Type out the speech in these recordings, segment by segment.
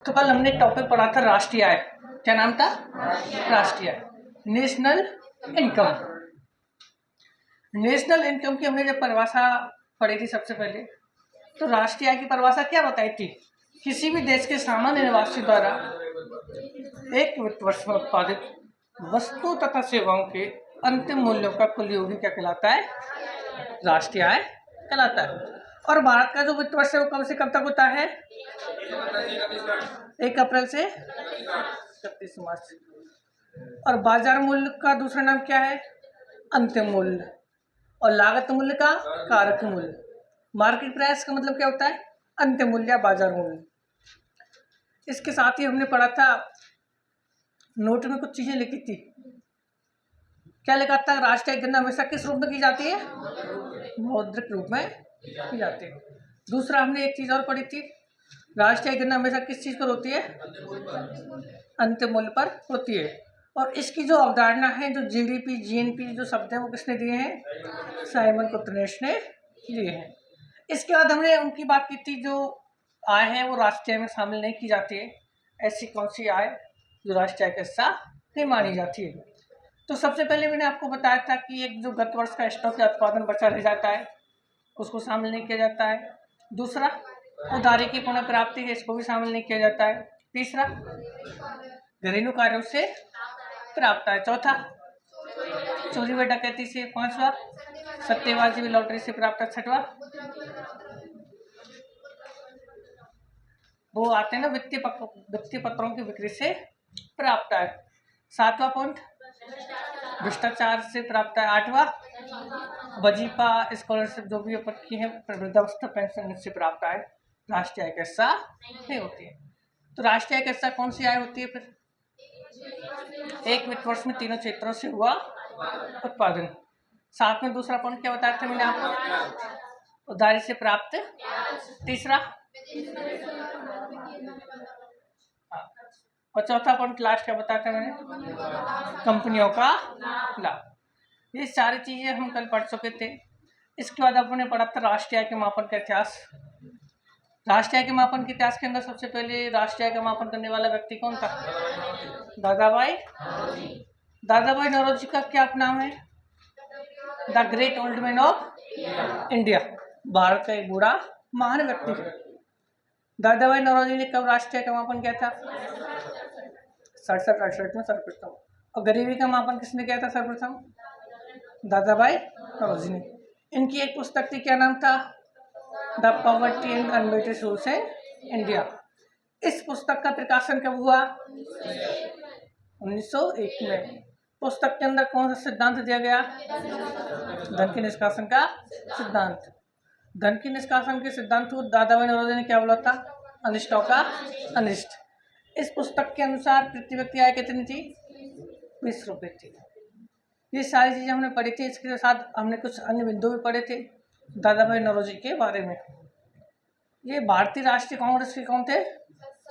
तो कल हमने टॉपिक पढ़ा था राष्ट्रीय आय। क्या नाम था? राष्ट्रीय आय, नेशनल इनकम। नेशनल इनकम की हमने जब परिभाषा पढ़ी थी सबसे पहले, तो राष्ट्रीय आय की परिभाषा क्या बताई थी? किसी भी देश के सामान्य निवासी द्वारा एक वित्त वर्ष में उत्पादित वस्तु तथा सेवाओं के अंतिम मूल्यों का कुल योग क्या कहलाता है? राष्ट्रीय आय कहलाता है। और भारत का जो वित्त वर्ष है वो कब से कब तक होता है? 1 अप्रैल से 31 मार्च। और बाजार मूल्य का दूसरा नाम क्या है? अंतिम मूल्य। और लागत मूल्य का कारक मूल्य। मार्केट प्राइस का मतलब क्या होता है? अंतिम मूल्य या बाजार मूल्य। इसके साथ ही हमने पढ़ा था, नोट में कुछ चीजें लिखी थी। क्या लिखा था? राष्ट्रीय गणना हमेशा किस रूप में की जाती है? मौद्रिक रूप में की जाती है। दूसरा हमने एक चीज और पढ़ी थी, राष्ट्रीय गणना हमेशा किस चीज पर होती है? अंतिम मूल्य पर होती है। और इसकी जो अवधारणा है, जो जीडीपी जीएनपी जो शब्द है, वो किसने दिए हैं? साइमन कुतनेश ने दिए हैं। इसके बाद हमने उनकी बात की थी, जो आय है वो राष्ट्रीय में शामिल नहीं की जाती है। ऐसी कौन सी आय जो राष्ट्रीय का हिस्सा नहीं मानी जाती है? तो सबसे पहले मैंने आपको बताया था कि एक जो गत वर्ष का स्टॉक या उत्पादन बचा रह जाता है, उसको शामिल नहीं किया जाता है। दूसरा, उधारी की पुनः प्राप्ति है, इसको भी शामिल नहीं किया जाता है। तीसरा, घरेलू कार्यों से प्राप्त है। चौथा, चोरी व डकैती से। पांचवा, सट्टेबाजी व लॉटरी से प्राप्त है। छठवा, वो आते हैं ना वित्तीय पत्रों की बिक्री से प्राप्त है। सातवां पॉइंट, भ्रष्टाचार से प्राप्त है। आठवां, वजीफा स्कॉलरशिप जो भी अपन की है, वृद्धावस्था पेंशन से प्राप्त आय राष्ट्रीय आय का हिस्सा नहीं होती है। तो राष्ट्रीय आय का हिस्सा कौन सी आय होती है फिर? एक वित्त वर्ष में तीनों क्षेत्रों से हुआ उत्पादन। साथ में दूसरा पॉइंट क्या बताया था मैंने आपको? उधारी से प्राप्त। तीसरा, और चौथा पॉइंट लास्ट क्या बताया था मैंने? कंपनियों का लाभ। ये सारी चीजें हम कल पढ़ चुके थे। इसके बाद अपने पढ़ा था राष्ट्रीय आय के मापन का इतिहास। राष्ट्रीय आय के मापन के इतिहास के अंदर सबसे पहले राष्ट्रीय आय का मापन करने वाला व्यक्ति कौन था? दादाभाई नौरोजी का क्या नाम है? The great old man of India. Bharat का एक बूढ़ा महान व्यक्ति है। दादाभाई नौरोजी ने कब राष्ट्रीय आय का मापन किया था? 67-68 में सर्वप्रथम। और गरीबी का मापन किसने किया था सर्वप्रथम? दादाभाई नौरोजी ने। इनकी एक पुस्तक थी, क्या नाम था? द पॉवर्टी एंड अनमेटेड रूल्स इन इंडिया। इस पुस्तक का प्रकाशन कब हुआ? 1901 में। पुस्तक के अंदर कौन सा सिद्धांत दिया गया? धन के निष्कासन का सिद्धांत। धन के निष्कासन के सिद्धांत को दादाभाई नौरोजी ने क्या बोला था? अनिष्टों का अनिष्ट। इस पुस्तक के अनुसार प्रति व्यक्ति आय कितनी थी? 20 रुपये थी। ये सारी चीजें हमने पढ़ी थी। इसके साथ हमने कुछ अन्य बिंदु भी पढ़े थे दादाभाई नौरोजी के बारे में। ये भारतीय राष्ट्रीय कांग्रेस के कौन थे?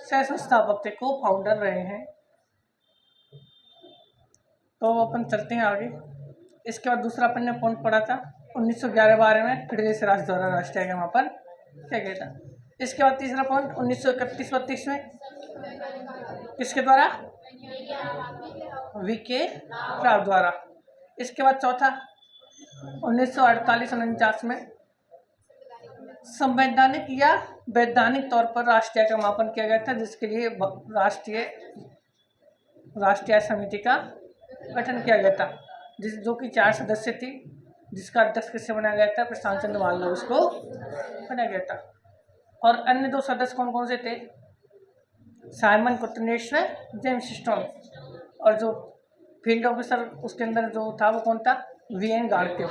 सह संस्थापक थे, को फाउंडर रहे हैं। तो अपन चलते हैं आगे। इसके बाद दूसरा अपन ने पॉइंट पढ़ा था 1911-12 में फेडरेशन राज्य द्वारा राष्ट्रीय आय का मापन किया गया था। इसके बाद तीसरा पॉइंट 1931-32 में किसके द्वारा? वीके राव द्वारा। इसके बाद चौथा 1948-49 में संवैधानिक या वैधानिक तौर पर राष्ट्रीय आय का मापन किया गया था, जिसके लिए राष्ट्रीय आय समिति का गठन किया गया था, जो कि 4 सदस्य थी, जिसका अध्यक्ष किससे बनाया गया था? प्रशांत चंद्र मालवीय को बनाया गया था। और अन्य 2 सदस्य कौन कौन से थे? साइमन कुतनेश व जेम्स स्टोन। और जो फील्ड ऑफिसर उसके अंदर जो था वो कौन था? वीएन गाडगिल।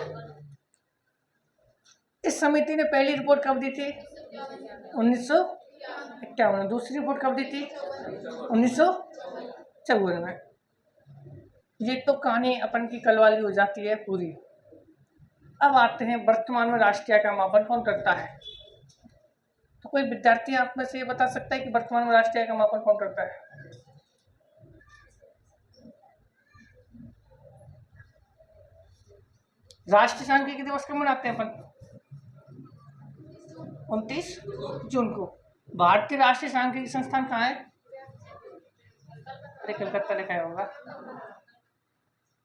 इस समिति ने पहली रिपोर्ट कब दी थी? 1951। दूसरी रिपोर्ट कब दी थी? 1954 में। ये तो कहानी अपन की कल वाली हो जाती है पूरी। अब आते हैं वर्तमान में राष्ट्रीय आय का मापन कौन करता है? तो कोई विद्यार्थी आप में से ये बता सकता है कि वर्तमान में राष्ट्रीय आय का मापन कौन करता है? राष्ट्रीय सांख्यिकी दिवस कब मनाते हैं अपन? 29 जून को। भारतीय राष्ट्रीय सांख्यिकी संस्थान कहाँ है? IIT कलकत्ता लिखा होगा,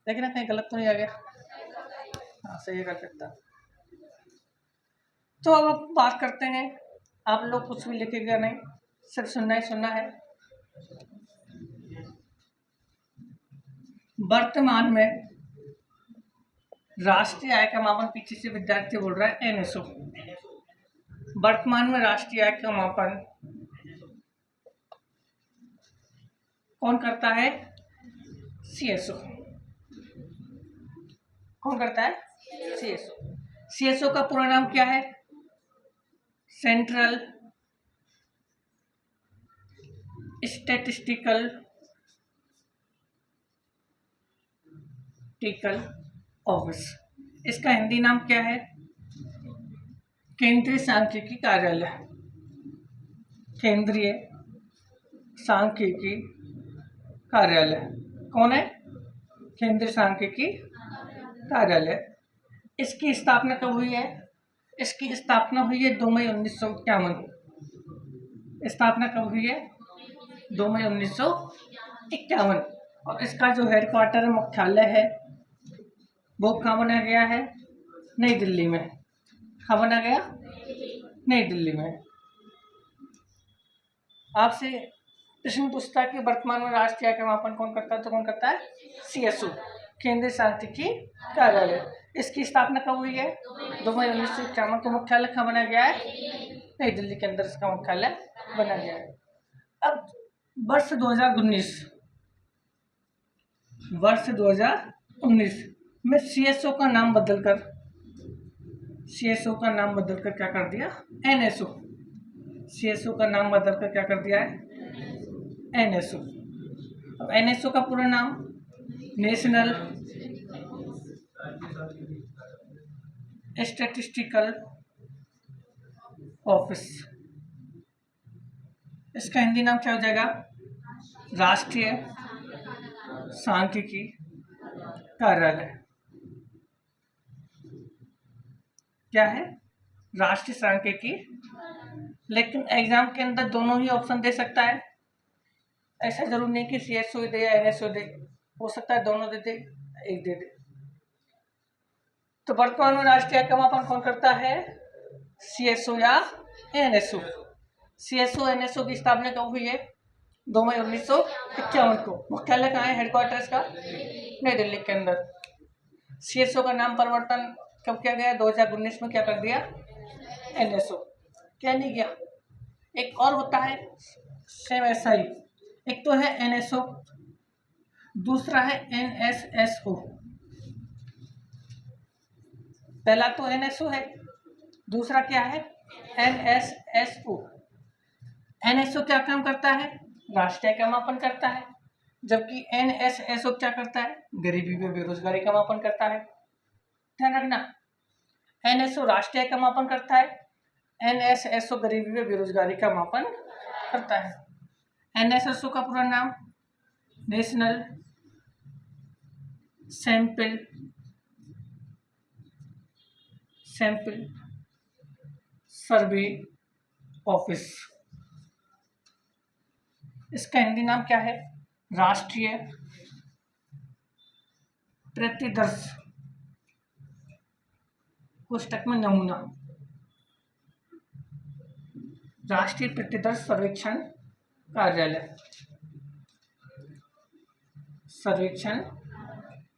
लेकिन कहीं गलत तो नहीं आ गया? हाँ सही है, कलकत्ता। तो अब बात करते हैं, आप लोग कुछ भी लिखेगा नहीं, सिर्फ सुनना ही सुनना है। वर्तमान में राष्ट्रीय आय का मापन, पीछे से विद्यार्थी बोल रहा है NSO। वर्तमान में राष्ट्रीय आय का मापन कौन करता है? CSO। कौन करता है? CSO। CSO का पूरा नाम क्या है? Central statistical office. इसका हिंदी नाम क्या है? केंद्रीय सांख्यिकी कार्यालय। केंद्रीय सांख्यिकी कार्यालय कौन है? केंद्रीय सांख्यिकी कार्यालय। इसकी स्थापना कब हुई है? इसकी स्थापना हुई है 2 मई 1951। स्थापना कब हुई है? 2 मई 1951। और इसका जो हेडक्वार्टर मुख्यालय है वो कहाँ बना गया है? नई दिल्ली में। कहाँ बना गया? नई दिल्ली में। आपसे प्रश्न पूछता है कि वर्तमान में राष्ट्रीय आय का मापन कौन करता है? तो कौन करता है? CSO, केंद्रीय सांख्यिकी कार्यालय। इसकी स्थापना कब हुई है? 2 मई 1951 को। मुख्यालय कहाँ बना गया है? नई दिल्ली के अंदर इसका मुख्यालय बना गया है। अब वर्ष 2019 में CSO का नाम बदलकर क्या कर दिया? NSO। CSO का नाम बदलकर क्या कर दिया है? NSO। अब NSO का पूरा नाम नेशनल स्टैटिस्टिकल ऑफिस। इसका हिंदी नाम क्या हो जाएगा? राष्ट्रीय सांख्यिकी कार्यालय। क्या है? राष्ट्रीय सांख्यिकी। लेकिन एग्जाम के अंदर दोनों ही ऑप्शन दे सकता है, ऐसा जरूर नहीं कि CSO दे या NSO दे, हो सकता है दोनों दे दे, एक दे दे। तो वर्तमान में राष्ट्रीय आय का मापन कौन करता है? CSO या NSO। CSO NSO की स्थापना कब हुई है? 2 मई 1951 को। मुख्यालय कहाँ है? हेडक्वार्टर्स का नई दिल्ली के अंदर। CSO का नाम परिवर्तन कब किया गया? 2019 में। क्या कर दिया? NSO। क्या नहीं किया? एक और होता है सेम ऐसा ही, एक तो है NSO, दूसरा है NSSO। पहला तो NSO है, दूसरा क्या है? NSSO। NSO क्या काम करता है? राष्ट्रीय आय का मापन करता है, जबकि NSSO क्या करता है? गरीबी व बेरोजगारी का मापन करता है। ध्यान रखना, NSO राष्ट्रीय आय का मापन करता है, NSSO गरीबी व बेरोजगारी का मापन करता है। NSSO का पूरा नाम नेशनल सैंपल सर्वे ऑफिस। इसका हिंदी नाम क्या है? राष्ट्रीय प्रतिदर्श पुस्तक में नमूना। राष्ट्रीय प्रतिदर्श सर्वेक्षण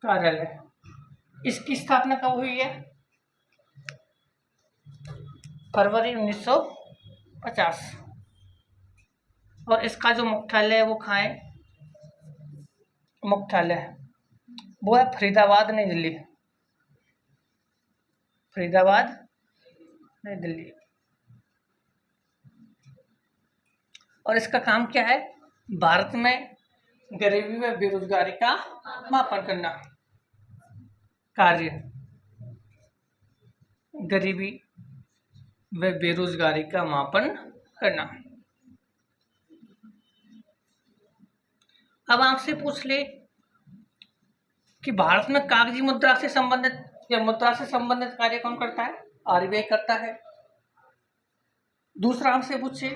कार्यालय। इसकी स्थापना कब हुई है? फरवरी 1950। और इसका जो मुख्यालय है वो कहाँ है? मुख्यालय वो है फरीदाबाद, नई दिल्ली। फरीदाबाद, नई दिल्ली। और इसका काम क्या है? भारत में गरीबी व बेरोजगारी का मापन करना। कार्य गरीबी व बेरोजगारी का मापन करना। अब आपसे पूछ ले कि भारत में कागजी मुद्रा से संबंधित या मुद्रा से संबंधित कार्य कौन करता है? RBI करता है। दूसरा आपसे पूछे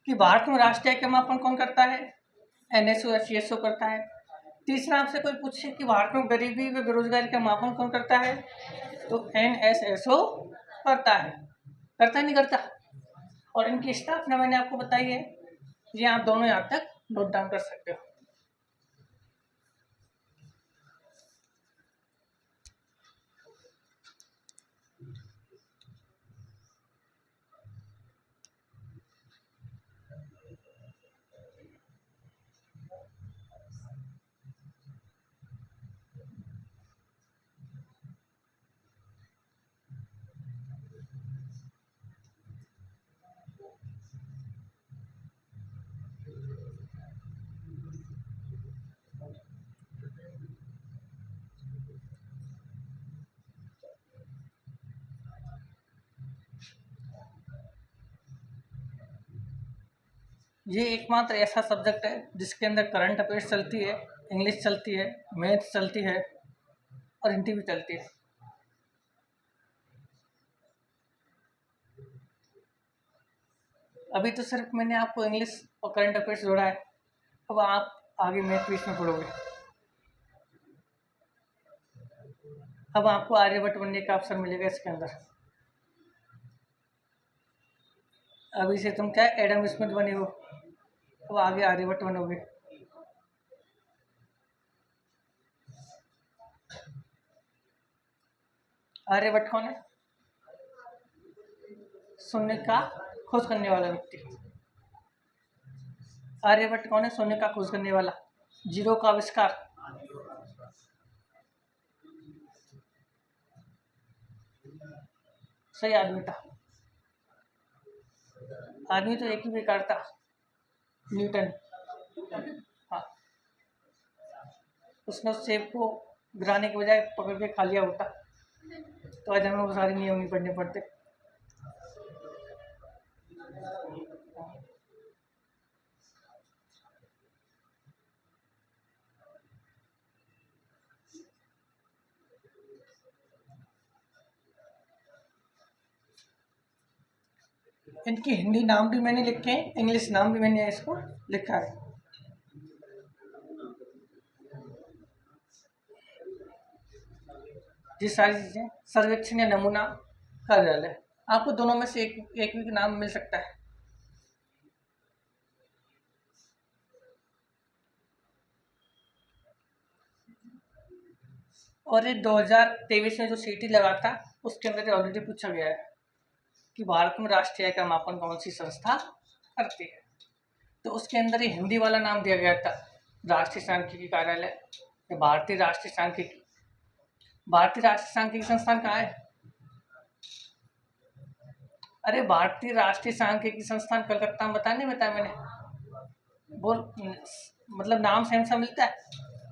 कि भारत में राष्ट्रीय आय का मापन कौन करता है? NSO HSO करता है। तीसरा आपसे कोई पूछे कि भारत में गरीबी व बेरोजगारी का मापन कौन करता है, तो NSSO करता है। करता नहीं करता? और इनकी स्थापना मैंने आपको बताई है, ये आप दोनों यहाँ तक नोट डाउन कर सकते हो। ये एकमात्र ऐसा सब्जेक्ट है जिसके अंदर करंट अफेयर्स चलती है, इंग्लिश चलती है, मैथ चलती है और हिंदी भी चलती है। अभी तो सिर्फ मैंने आपको इंग्लिश और करंट अफेयर्स जोड़ा है, अब आप आगे मैथ भी इसमें पढ़ोगे। अब आपको आर्यभट्ट बनने का अवसर मिलेगा इसके अंदर। अभी से तुम क्या एडम स्मिथ बने हो, अब आगे आर्यभट्ट बनोगे। आर्यभट्ट कौन है? शून्य का खोज करने वाला व्यक्ति। आर्यभट्ट कौन है? शून्य का खोज करने वाला, जीरो का आविष्कार। सही आदमी था। आदमी तो एक ही बेकार था, न्यूटन। हाँ, उसने उस सेब को गिराने के बजाय पकड़ के खा लिया होता तो आज हमें वो सारे नियम नहीं पढ़ने पड़ते। इनकी हिंदी नाम भी मैंने लिखे हैं, इंग्लिश नाम भी मैंने इसको लिखा है। ये सारी चीजें सर्वेक्षण या नमूना कार्यालय, आपको दोनों में से एक भी नाम मिल सकता है। और ये 2023 में जो सीटी लगा था उसके अंदर ऑलरेडी पूछा गया है कि भारत में राष्ट्रीय आय का मापन कौन सी संस्था करती है, तो उसके अंदर ही हिंदी वाला नाम दिया गया था, राष्ट्रीय सांख्यिकी कार्यालय। भारतीय राष्ट्रीय सांख्यिकी, भारतीय राष्ट्रीय सांख्यिकी संस्थान कहाँ है? अरे भारतीय राष्ट्रीय सांख्यिकी संस्थान कलकत्ता में, बताया नहीं बताया मैंने? बोल, मतलब नाम सेम सा मिलता है,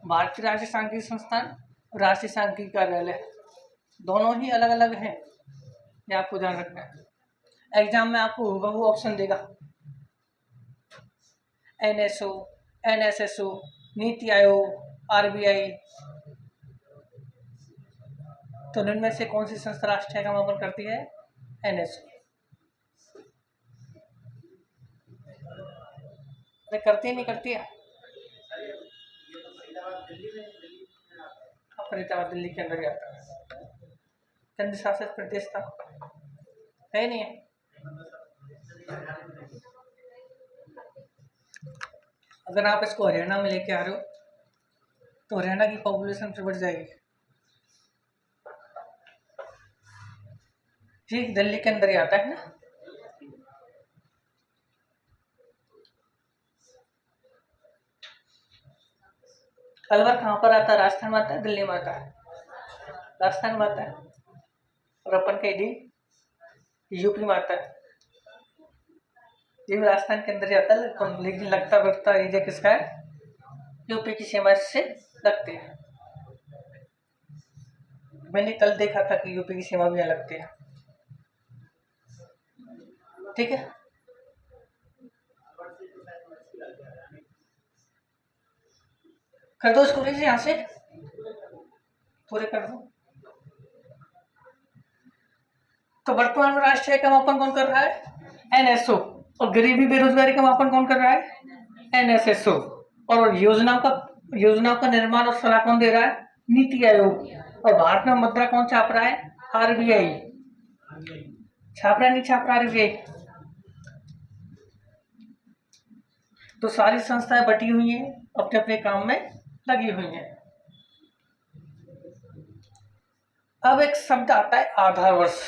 भारतीय राष्ट्रीय सांख्यिकी संस्थान, राष्ट्रीय सांख्यिकी कार्यालय, दोनों ही अलग अलग हैं, ये आपको ध्यान रखना है। एग्जाम में आपको हूबहू ऑप्शन देगा, NSO, NSSO, NITI Aayog, RBI, तो इनमें से कौन सी संस्था राष्ट्रीय का मापन करती है? NSO। अरे करती है, नहीं करती है? फरीदाबाद दिल्ली के अंदर आता है, केंद्र शासित प्रदेश था, है नहीं है? अगर आप इसको हरियाणा में लेके आ रहे हो तो हरियाणा की पॉपुलेशन फिर बढ़ जाएगी। ठीक दिल्ली के अंदर ही आता है ना। अलवर कहाँ पर आता है? राजस्थान में आता है, दिल्ली में आता है? राजस्थान में आता है। और अपन का डी यूपी में आता है, ये भी राजस्थान के अंदर ही आता है, लेकिन लगता बढ़ता एरिया किसका है? यूपी की सीमा से लगती है। मैंने कल देखा था कि यूपी की सीमा भी यहाँ लगती है। ठीक है, कर दो इसको यहाँ से पूरे कर दो। तो वर्तमान में राष्ट्रीय का मापन कौन कर रहा है? NSO। और गरीबी बेरोजगारी का मापन कौन कर रहा है? NSSO। और योजनाओं का निर्माण और सलाह कौन दे रहा है? नीति आयोग। और भारत में मुद्रा कौन छाप रहा है? आरबीआई। छाप रहा है नहीं छाप रहा आरबीआई? तो सारी संस्थाएं बटी हुई हैं, अपने अपने काम में लगी हुई हैं। अब एक शब्द आता है आधार वर्ष।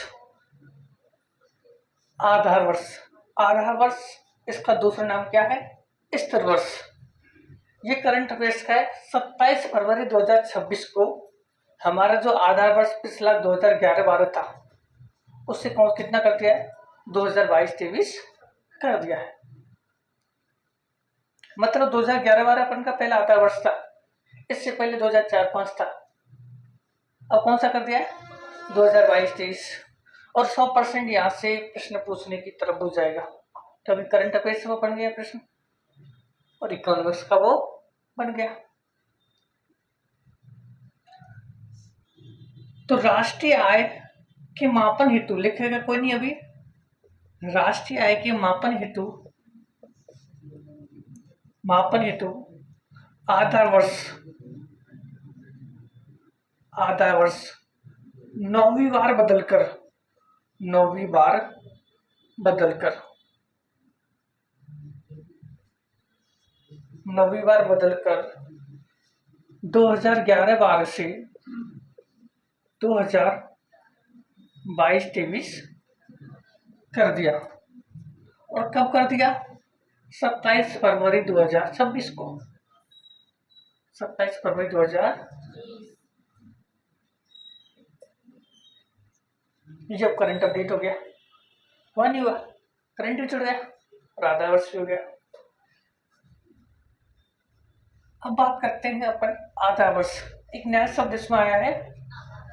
आधार वर्ष, आधार वर्ष, इसका दूसरा नाम क्या है? स्थिर वर्ष। ये करंट अफेयर्स का है। 27 फरवरी 2026 को हमारा जो आधार वर्ष पिछला 2011-12 था, उससे कौन कितना कर दिया है? 2022-23 कर दिया है। मतलब 2011-12 अपन का पहला आधार वर्ष था, इससे पहले 2004-5 था। अब कौन सा कर दिया है? 2022-23। और 100% यहाँ से प्रश्न पूछने की तरफ हो जाएगा। तो अभी करंट अफेयर्स वो बन गया प्रश्न और इकोनॉमिक्स का वो बन गया। तो राष्ट्रीय आय के मापन हेतु लिखेगा कोई नहीं अभी। राष्ट्रीय आय के मापन हेतु आधार वर्ष 9वीं बार बदलकर 2011-12 से 2022-23 कर दिया। और कब कर दिया? 27 फरवरी 2026 को। 27 फरवरी 2000 जब करंट अपडेट हो गया, हुआ नहीं हुआ? करंट भी जुड़ गया और आधा वर्ष भी हो गया। अब बात करते हैं अपन आधा वर्ष। एक नया शब्द इसमें आया है,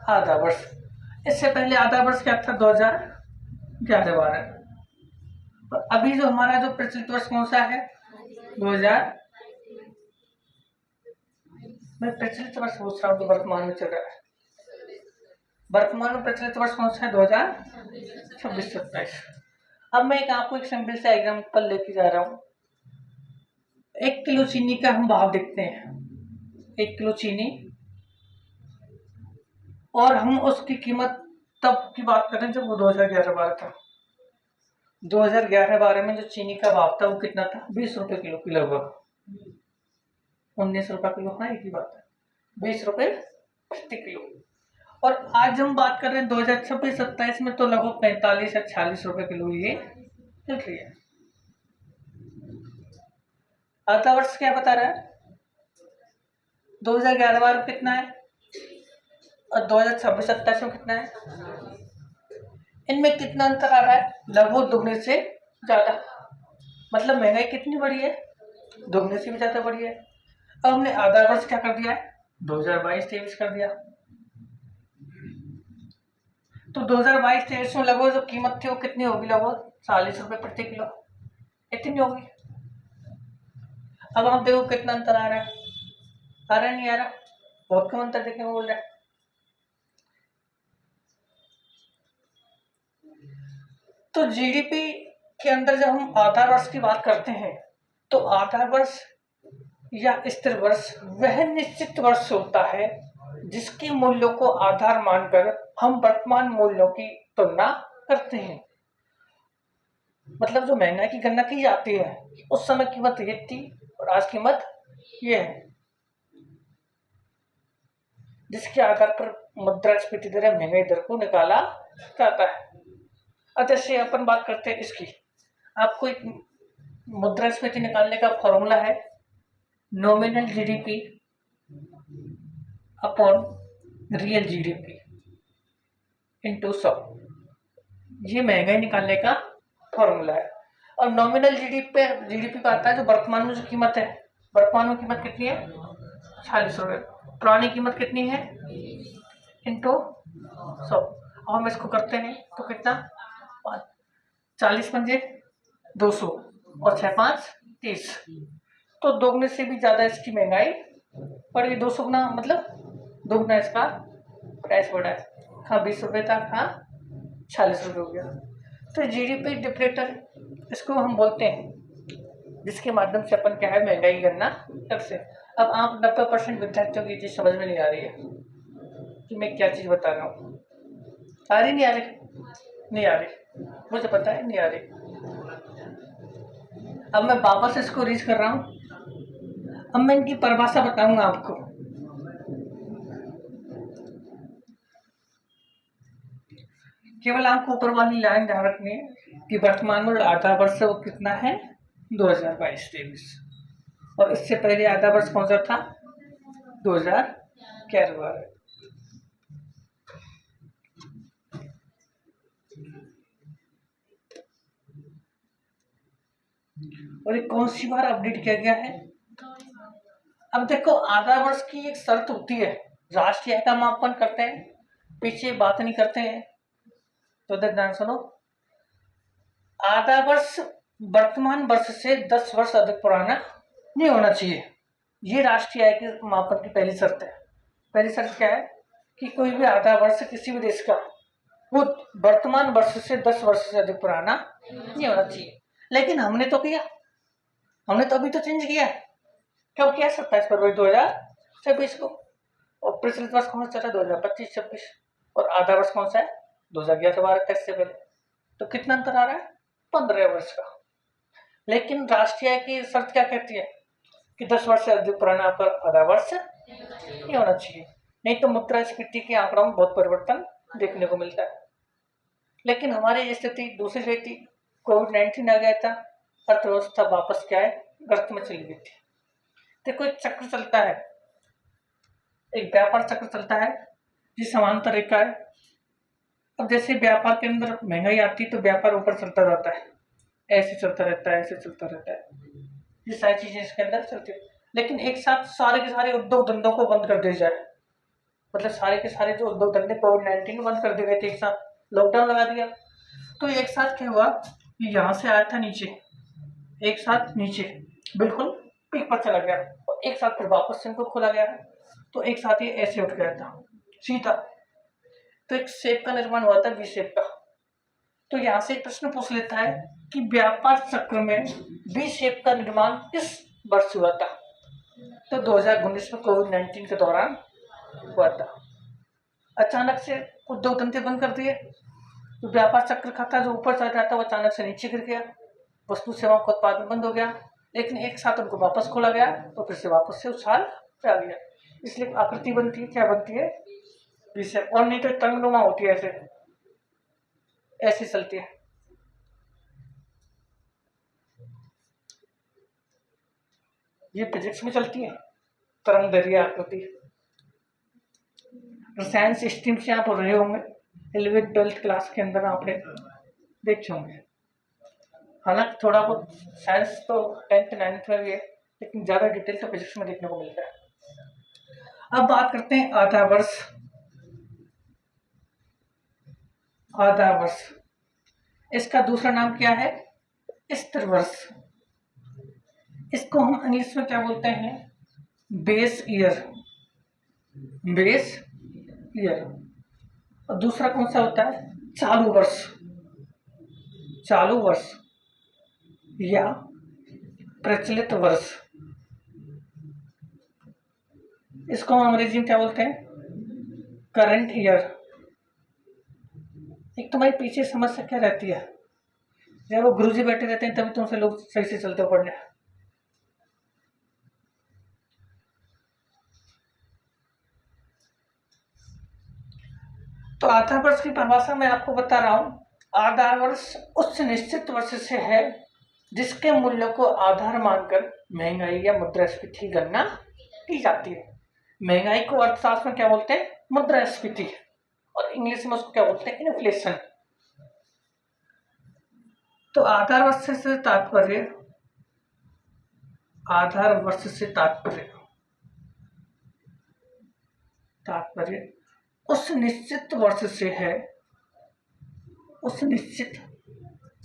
आधा वर्ष। इससे पहले आधा वर्ष क्या था? 2011-12। और अभी जो हमारा जो प्रचलित वर्ष कौन सा है? 2000। मैं प्रचलित वर्ष पूछ रहा हूँ जो वर्तमान में चल रहा है। वर्तमान में प्रचलित वर्ष कौन सा है? 2026-27। अब मैं आपको एक सिंपल सा एग्जाम्पल लेके जा रहा हूँ। 1 किलो चीनी का हम भाव देखते हैं। 1 किलो चीनी, और हम उसकी कीमत तब की बात करें जब वो 2011-12 था। 2011-12 में जो चीनी का भाव था वो कितना था? 20 रुपए किलो की लगभग। 19 रुपए किलो, हाँ एक ही बात है, 20 रुपए प्रति किलो। और आज हम बात कर रहे हैं 2026-27 में, तो लगभग 45 या 46 रुपए किलो ये मिल रही है। आधा वर्ष क्या बता रहा है? 2011-12 में कितना है और 2026-27 में कितना है? इनमें कितना अंतर आ रहा है? लगभग दुगने से ज्यादा। मतलब महंगाई कितनी बढ़ी है? दुगने से भी ज्यादा बढ़ी है। अब हमने आधा वर्ष क्या कर दिया है? 2022-23 कर दिया। तो 2022-23 में लगभग जो कीमत थी वो कितनी होगी? लगभग 40 रुपए प्रति किलो, इतनी होगी। अब आप देखो कितना अंतर आ रहा है। आ रहा है नहीं आ रहा? बहुत कम अंतर देखने को मिल रहा है। तो जीडीपी के अंदर जब हम आधार वर्ष की बात करते हैं, तो आधार वर्ष या स्थिर वर्ष वह निश्चित वर्ष होता है जिसके मूल्यों को आधार मानकर हम वर्तमान मूल्यों की तुलना करते हैं। मतलब जो महंगाई की गणना की जाती है, उस समय कीमत ये थी और आज कीमत ये है, जिसके आधार पर मुद्रास्फीति दर महंगाई दर को निकाला जाता है। अब जैसे अपन बात करते हैं इसकी, आपको एक मुद्रास्फीति निकालने का फॉर्मूला है, nominal GDP upon real GDP into 100। ये महंगाई निकालने का फॉर्मूला है। और नॉमिनल जीडीपी का आता है जो वर्तमान में जो कीमत है। वर्तमान में कीमत कितनी है? 40 रुपए। पुरानी कीमत कितनी है? इंटू 100। अब हम इसको करते हैं तो कितना? 40 पंजे 200 और 6 5 30। तो दोगुने से भी ज्यादा इसकी महंगाई बढ़ गई। 200 गुना मतलब दोगुना इसका प्राइस बढ़ा है। कहाँ 20 रुपए था, कहाँ 40 रुपए हो गया। तो जीडीपी डिफ्लेटर इसको हम बोलते हैं। जिसके माध्यम से अपन क्या है महंगाई की गणना कर सकते। अब आप 90% विद्यार्थियों की चीज समझ में नहीं आ रही है कि मैं क्या चीज बता रहा हूँ। आ रही नहीं आ रही? नहीं आ रही, मुझे पता है नहीं आ रही। अब मैं वापस इसको रीच कर रहा हूँ। अब मैं इनकी परिभाषा बताऊंगा आपको। केवल आपको ऊपर वाली लाइन ध्यान रखनी है कि वर्तमान में आधा वर्ष वो कितना है, 2022-23, और इससे पहले आधा वर्ष कौन सा था, 2011। और ये कौन सी बार अपडेट किया गया है? अब देखो, आधा वर्ष की एक शर्त होती है, राष्ट्रीय आय का मापन करते हैं, पीछे बात नहीं करते हैं, तो ध्यान सुनो। आधा वर्ष वर्तमान वर्ष से 10 वर्ष अधिक पुराना नहीं होना चाहिए। ये राष्ट्रीय आय के मापन की पहली शर्त है। पहली शर्त क्या है कि कोई भी आधा वर्ष किसी भी देश का वो वर्तमान वर्ष से 10 वर्ष से अधिक पुराना नहीं होना चाहिए। लेकिन हमने तो किया, हमने तो अभी तो चेंज किया। कब किया? 27 फरवरी 2026 को। और प्रचलित वर्ष कौन सा था? 2025-26। और आधा वर्ष कौन सा है? 2011-12 से पहले। तो कितना अंतर आ रहा है? 15 वर्ष का। लेकिन राष्ट्रीय आय की शर्त क्या कहती है कि 10 वर्ष से अधिक पुराना पर आधा वर्ष नहीं होना चाहिए, नहीं तो मुद्रास्फीति के आंकड़ों में बहुत परिवर्तन देखने को मिलता है। लेकिन हमारी स्थिति दूसरी रही थी, कोविड-19 आ गया था, अर्थव्यवस्था वापस क्या है, गर्त में चली गई थी। देखो, एक चक्र चलता है, एक व्यापार चक्र चलता है, ये समांतर रेखा है। अब जैसे व्यापार के अंदर महंगाई आती है तो व्यापार ऊपर चलता जाता है, ऐसे चलता रहता है, ऐसे चलता रहता है, ये सारी चीजें इसके अंदर चलती है। लेकिन एक साथ सारे के सारे उद्योग धंधों को बंद कर दिया जाए, मतलब सारे के सारे जो उद्योग धंधे कोविड-19 बंद कर दिए गए थे, एक साथ लॉकडाउन लगा दिया, तो एक साथ क्या हुआ कि यहाँ से आया था नीचे, एक साथ नीचे बिल्कुल पीक पर चला गया, और एक साथ फिर वापस से इनको खोला गया, तो एक साथ ये ऐसे उठ गया था सीधा, तो एक शेप का निर्माण हुआ था, वी शेप का। तो यहाँ से एक प्रश्न पूछ लेता है कि व्यापार चक्र में वी शेप का निर्माण किस वर्ष हुआ था? तो 2019 में कोविड-19 के दौरान हुआ था। अचानक से उद्योग धंधे बंद कर दिए, तो व्यापार चक्र खाता जो ऊपर चल रहा था वो अचानक से नीचे गिर गया, वस्तु सेवाओं का उत्पादन बंद हो गया, लेकिन एक साथ उनको वापस खोला गया, तो फिर से वापस से उछाल पे आ गया। इसलिए आकृति बनती है, क्या बनती है, वी शेप, और नहीं तो तंगनुमा होती है, ऐसे ऐसे चलती है। ये फिजिक्स में चलती है, तरंग दैर्घ्य आकृति। रसायन स्ट्रीम से आप रहे होंगे, 11th-12th क्लास के अंदर आपने देखे होंगे। हालांकि थोड़ा बहुत साइंस तो 10th-9th में भी है, लेकिन ज्यादा डिटेल तो फिजिक्स में देखने को मिलता है। अब बात करते हैं आधा वर्ष। आधा वर्ष, इसका दूसरा नाम क्या है? स्थिर वर्ष। इसको हम इंग्लिश में क्या बोलते हैं? Base year. Base year. और दूसरा कौन सा होता है? चालू वर्ष। चालू वर्ष या प्रचलित वर्ष, इसको हम अंग्रेजी में क्या बोलते हैं? Current year. एक तुम्हारी पीछे समस्या क्या रहती है, जब वो गुरुजी बैठे रहते हैं तभी तुमसे लोग सही से चलते हो पढ़ने। तो आधा वर्ष की परिभाषा मैं आपको बता रहा हूं। आधा वर्ष उस निश्चित वर्ष से है जिसके मूल्य को आधार मानकर महंगाई या मुद्रास्फीति की गणना की जाती है। महंगाई को अर्थशास्त्र में क्या बोलते हैं? मुद्रास्फीति, और इंग्लिश में उसको क्या बोलते हैं? इन्फ्लेशन। तो आधार वर्ष से तात्पर्य, आधार वर्ष से तात्पर्य उस निश्चित वर्ष से है, उस निश्चित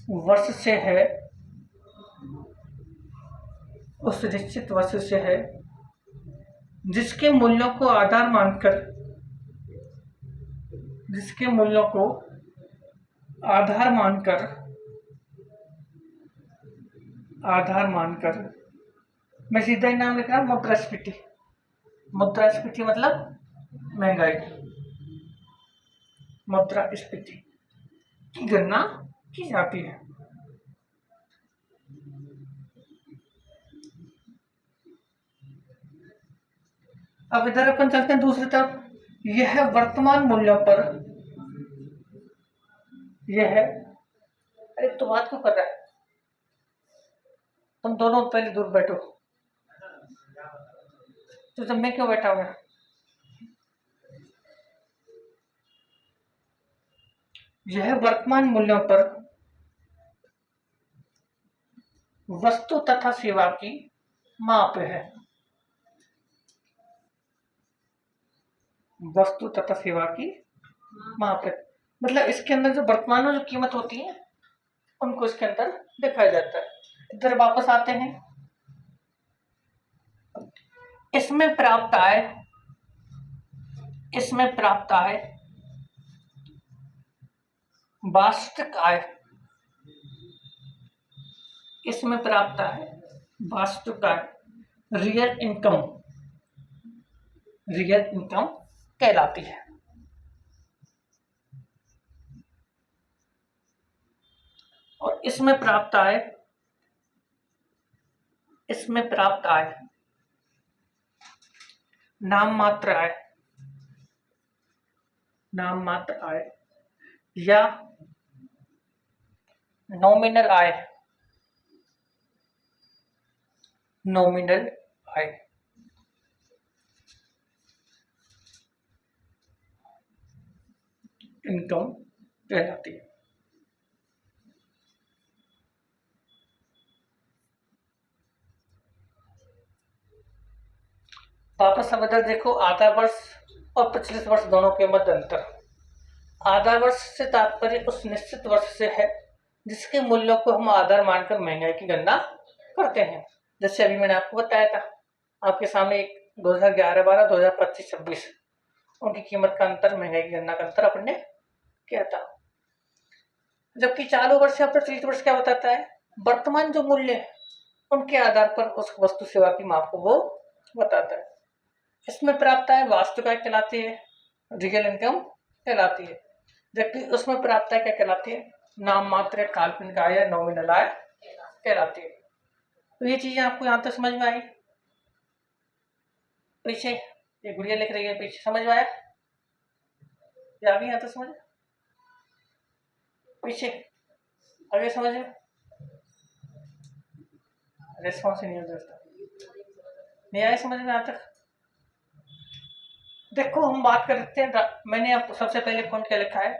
वर्ष से है, उस निश्चित वर्ष से है जिसके मूल्यों को आधार मानकर, जिसके मूल्यों को आधार मानकर आधार मानकर मैं सीधा ही नाम लिख रहा हूँ मुद्रास्फीति। मुद्रास्फीति मतलब महंगाई। मुद्रास्फीति की गणना की जाती है। अब इधर अपन चलते हैं दूसरी तरफ। यह वर्तमान मूल्यों पर, यह, अरे तो बात क्यों कर रहा है, तुम दोनों पहले दूर बैठो। तो जब मैं क्यों बैठा हुआ, यह वर्तमान मूल्यों पर वस्तु तथा सेवा की माप है। वस्तु तथा सेवा की माप है मतलब इसके अंदर जो वर्तमान में जो कीमत होती है उनको इसके अंदर दिखाया जाता है। इधर वापस आते हैं। इसमें प्राप्त आय, इसमें प्राप्त आय वास्तविक आय, इसमें प्राप्त आय वास्तविक आय, रियल इनकम, रियल इनकम कहलाती है। और इसमें प्राप्त आय, इसमें प्राप्त आय नाम मात्र आय, नाम मात्र आय या नॉमिनल आय, नॉमिनल आय इनकम कहलाती है। वापस अब इधर देखो, आधा वर्ष और 25 वर्ष दोनों के मध्य अंतर। आधा वर्ष से तात्पर्य उस निश्चित वर्ष से है जिसके मूल्यों को हम आधार मानकर महंगाई की गणना करते हैं। जैसे अभी मैंने आपको बताया था, आपके सामने एक 2011-12, 2025-26 उनकी कीमत का अंतर, महंगाई की गणना का अंतर अपन ने किया था। जबकि चालू वर्ष या 25 वर्ष क्या बताता है, वर्तमान जो मूल्य है उनके आधार पर उस वस्तु सेवा की माप को वो बताता है। इसमें प्राप्त आय वास्तविक आय कहलाती है, रियल इनकम कहलाती है। जबकि उसमें प्राप्त आय क्या कहलाती है, नाम मात्र काल्पनिक आय या नॉमिनल आय कहलाती है। तो ये चीजें आपको यहाँ तक समझ में आई। पीछे ये गुड़िया लिख रही है, पीछे समझ में आया, या भी यहाँ तक समझ, पीछे आगे समझ में, रेस्पॉन्स नहीं होता, नहीं आया समझ में यहाँ तक। देखो हम बात करते हैं, मैंने आपको सबसे पहले पॉइंट क्या लिखा है,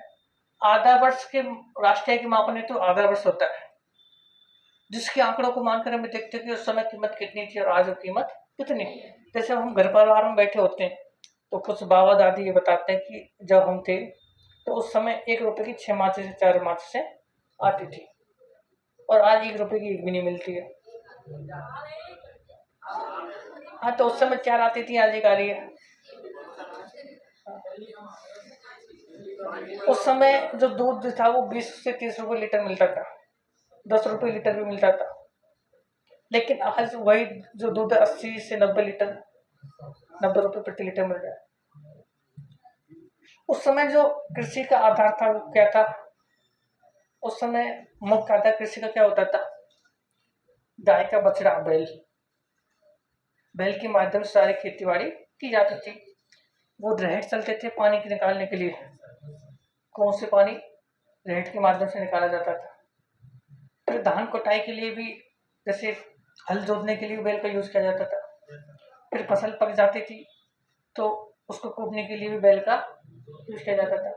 आधा वर्ष के राष्ट्रीय की मापन है तो आधा वर्ष होता है, जिसके आंकड़ों को मानकर हमें देखते हैं कि उस समय कीमत कितनी थी और आज वो कीमत कितनी है। जैसे हम घर परिवार में बैठे होते हैं तो कुछ बाबा दादी ये बताते हैं कि जब हम थे तो उस समय 1 रुपए की 6 माचे से 4 माचे से आती थी और आज 1 रुपए की एक भी नहीं मिलती है। हाँ, तो उस समय 4 आती थी, आज 1 आ रही है। उस समय जो दूध था वो 20 से 30 रुपए लीटर मिलता था, 10 रुपए लीटर भी मिलता था। लेकिन आज वही जो दूध 80 से 90 लीटर, 90 रुपए प्रति लीटर मिल रहा है। उस समय जो कृषि का आधार था वो क्या था, उस समय मुख्य आधार कृषि का क्या होता था, गाय का बछड़ा, बैल, बैल के माध्यम से सारी खेती बाड़ी की जाती थी। वो रहट चलते थे पानी के निकालने के लिए, कौन से पानी, रहट के माध्यम से निकाला जाता था। फिर धान कटाई के लिए भी, जैसे हल जोतने के लिए बैल का यूज किया जाता था। फिर फसल पक जाती थी तो उसको कूटने के लिए भी बैल का यूज किया जाता था।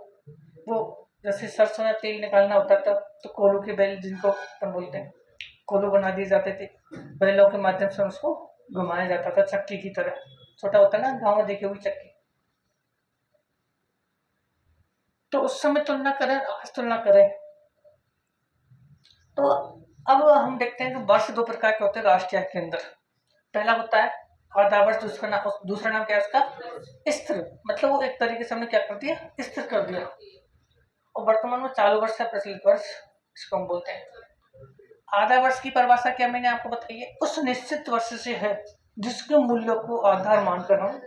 वो जैसे सरसों में तेल निकालना होता था तो कोलू के बैल, जिनको अपन बोलते हैं, कोलू बना दिए जाते थे, बैलों के माध्यम से उसको घुमाया जाता था चक्की की तरह, छोटा होता है ना गाँव में देखी हुई चक्की। तो उस समय तुलना करें, आज तुलना करें तो अब हम देखते हैं कि वर्ष 2 प्रकार के होते हैं राष्ट्रीय के अंदर। पहला होता है आधा वर्ष, दूसरा नाम क्या है उसका, स्थिर, मतलब वो एक तरीके से हमने क्या कर दिया, स्थिर कर दिया। और वर्तमान में चालू वर्ष या प्रचलित वर्ष इसको हम बोलते हैं। आधा वर्ष की परिभाषा क्या मैंने आपको बताई है, उस निश्चित वर्ष से है जिसके मूल्य को आधार मानकर हम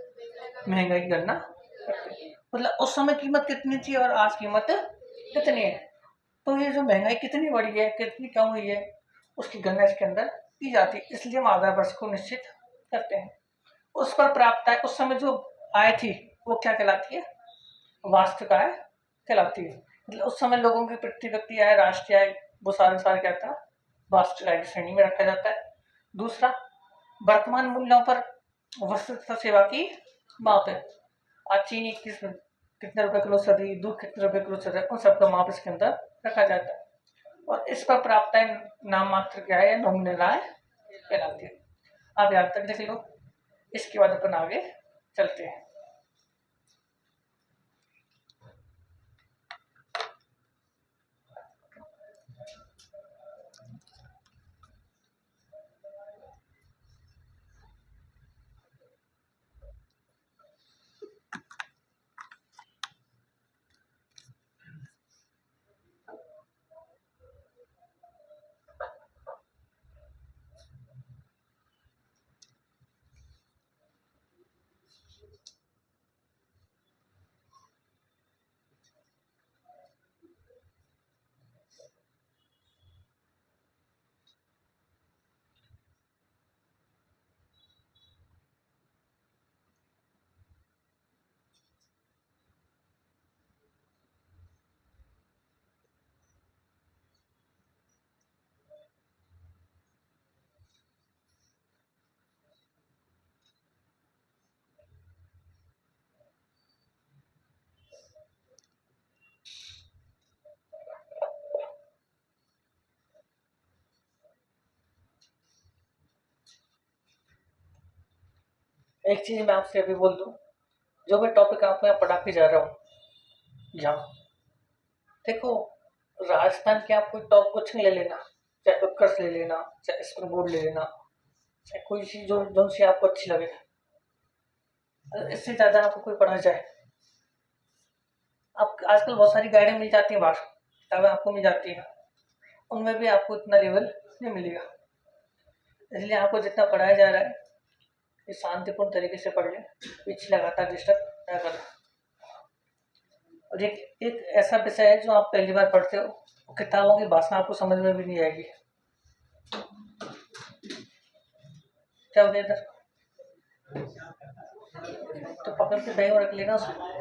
महंगाई की गणना करते हैं। मतलब उस समय कीमत कितनी थी और आज कीमत कितनी है, तो ये जो महंगाई कितनी बढ़ी है कितनी कम हुई है उसकी गणना इसके अंदर की जाती है। इसलिए हम आधार वर्ष को निश्चित करते हैं। उस पर प्राप्त आय, उस समय जो आय थी वो क्या कहलाती है, वास्तविक आय कहलाती है। मतलब उस समय लोगों की प्रति व्यक्ति आय, राष्ट्रीय आय, वो सारे सारे क्या था, वास्तविक आय की श्रेणी में रखा जाता है। दूसरा, वर्तमान मूल्यों पर वस्तु तथा सेवा की माप है। आज चीनी कितने रुपए किलो चल रही है, दूध कितने रुपए किलो चल रहा है, उन सबका माप इसके अंदर रखा जाता है। और इस पर प्राप्त आय नाम मात्र क्या है, नॉमिनल आय कहलाती है। आप यहाँ तक देख लो, इसके बाद अपन आगे चलते हैं। एक चीज मैं आपसे अभी बोल दूं, जो मैं टॉपिक आपको यहाँ पढ़ा के जा रहा हूँ, यहाँ देखो, राजस्थान के आप कोई टॉप कोचिंग ले लेना, चाहे उत्कर्ष ले लेना, चाहे स्प्रिंग बोर्ड ले लेना, चाहे कोई चीज जो सी आपको अच्छी लगे, इससे ज्यादा आपको कोई पढ़ा जाए। आप आजकल बहुत सारी गाइडें मिल जाती हैं, बाहर किताबें आपको मिल जाती हैं, उनमें भी आपको इतना लेवल नहीं मिलेगा। इसलिए आपको जितना पढ़ाया जा रहा है ये शांतिपूर्ण तरीके से पढ़ लें, पीछे लगातार डिस्टर्ब न करें। और एक ऐसा विषय है जो आप पहली बार पढ़ते हो, किताबों की भाषा आपको समझ में भी नहीं आएगी। क्या हो गया इधर, तो पकड़ के दही रख लेना उसको।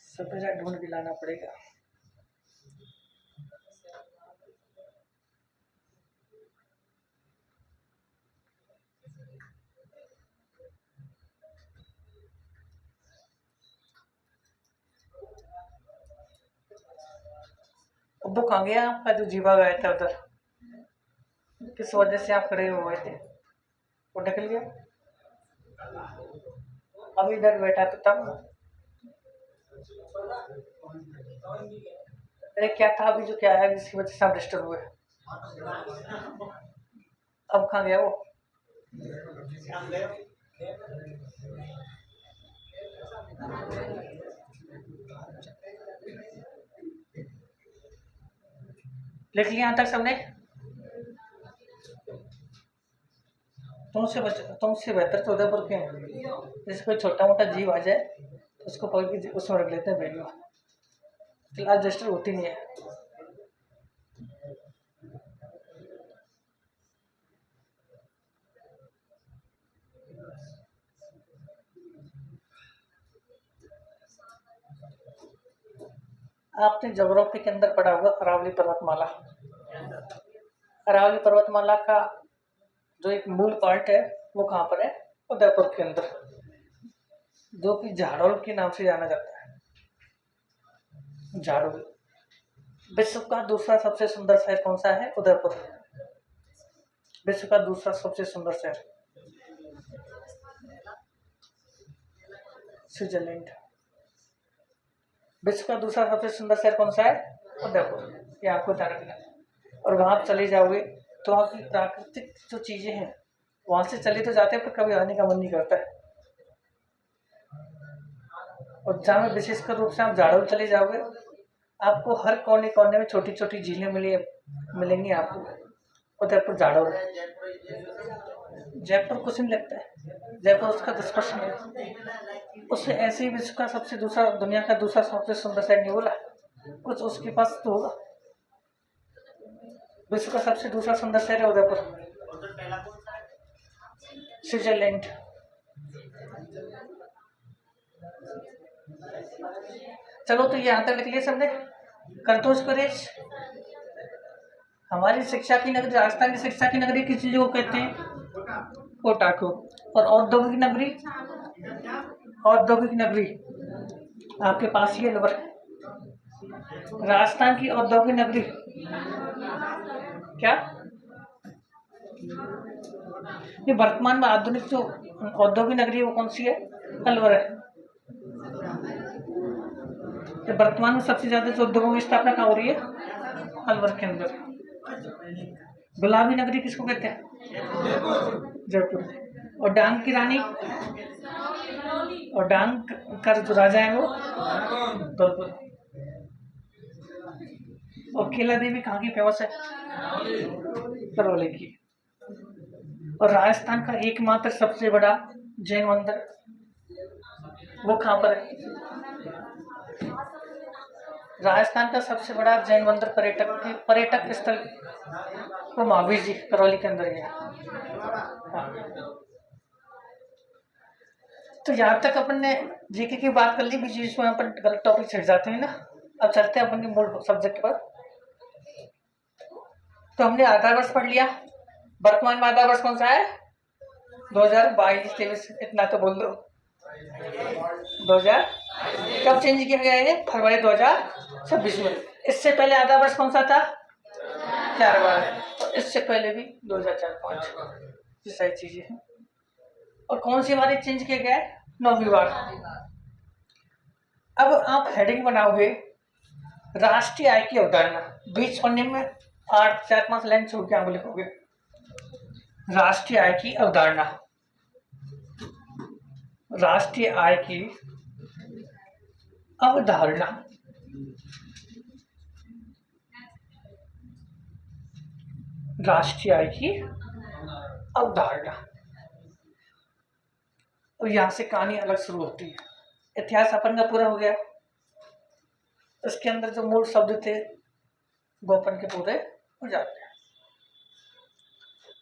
सफेदा ढूंढ के लाना पड़ेगा। बुक आ गया आपका, जो जीवा गया था उधर, किस वजह से आप खड़े हुए थे, वो निकल गया। अभी इधर बैठा तो तब, अरे क्या था अभी जो क्या है जिसकी वजह से आप डिस्टर्ब हुए, अब कहाँ गया वो। लिख लिया यहाँ तक सबने, तुमसे बेहतर तो उदयपुर के हैं। जैसे कोई छोटा मोटा जीव आ जाए तो उसको पकड़ के उसमें रख लेते हैं बैग में, फिलहाल रजिस्टर होती नहीं है। आपने ज्योग्राफी के अंदर पढ़ा होगा अरावली पर्वतमाला। अरावली पर्वतमाला का जो एक मूल पार्ट है वो कहाँ पर है, उदयपुर के अंदर, जो कि झाड़ोल के नाम से जाना जाता है। झाड़ोल। विश्व का दूसरा सबसे सुंदर शहर कौन सा है, उदयपुर। विश्व का दूसरा सबसे सुंदर शहर स्विट्जरलैंड। विश्व का दूसरा सबसे सुंदर शहर कौन सा है, उदयपुर। ये आपको ध्यान रखना है। और वहां आप चले जाओगे तो वहाँ की प्राकृतिक जो चीज़ें हैं वहाँ से चले तो जाते हैं पर कभी आने का मन नहीं करता है। और जहाँ में विशेषकर रूप से आप जाड़ों चले जाओगे, आपको हर कोने कोने में छोटी छोटी झीलें मिलेंगी आपको। उदयपुर जाड़ों में जयपुर कुछ नहीं लगता है, जयपुर उसका 10% है। उससे ऐसे ही विश्व का सबसे दूसरा, दुनिया का दूसरा सबसे सुंदर शहर नहीं बोला, कुछ उसके पास तो होगा। विश्व का सबसे दूसरा सुंदर शहर है उदयपुर, स्विट्जरलैंड। चलो तो यहाँ तक लिख लिया सबने। करतोष परेश, हमारी शिक्षा की नगरी, राजस्थान की शिक्षा की नगरी किस चीज को कहते हैं? कोटा को। और औद्योगिक नगरी, औद्योगिक नगरी आपके पास ही है अलवर। राजस्थान की औद्योगिक नगरी क्या? ये वर्तमान में आधुनिक जो औद्योगिक नगरी है वो कौन सी है? अलवर है। तो वर्तमान में सबसे ज्यादा जो उद्योगों की स्थापना कहाँ हो रही है? अलवर के अंदर। गुलाबी नगरी किसको कहते हैं? जयपुर। और डांग की रानी, और डांग का जो राजा है वो धौलपुर। और केला देवी कहाँ की फेमस है? करौली की। और राजस्थान का एकमात्र सबसे बड़ा जैन मंदिर वो कहाँ पर है? राजस्थान का सबसे बड़ा जैन मंदिर पर्यटक स्थल वो महावीर जी करौली के अंदर गया। हाँ। तो यहाँ तक अपन ने जीके की बात कर ली, बीच बीच में अपन गलत टॉपिक छिड़ जाते हैं ना। अब चलते हैं अपन के मूल सब्जेक्ट पर। तो हमने आधार वर्ष पढ़ लिया। वर्तमान में आधार वर्ष कौन सा है? 2022-23। इतना तो बोल दो। 2000 कब चेंज किया गया है? फरवरी 2026 में। इससे पहले आधार वर्ष कौन सा था? 4 बार। और इससे पहले भी 2004-5। ये सारी चीजें हैं। और कौन सी बार चेंज किया गया है? 9वीं बार। अब आप हेडिंग बनाओगे राष्ट्रीय आय की अवधारणा, बीच पन्ने में 4-5 लाइन छोड़ के आप लिखोगे राष्ट्रीय आय की अवधारणा। राष्ट्रीय आय की अवधारणा, राष्ट्रीय आय की अवधारणा। और यहां से कहानी अलग शुरू होती है। इतिहास अपन का पूरा हो गया। इसके अंदर जो मूल शब्द थे गोपन के पूरे हो जाते हैं।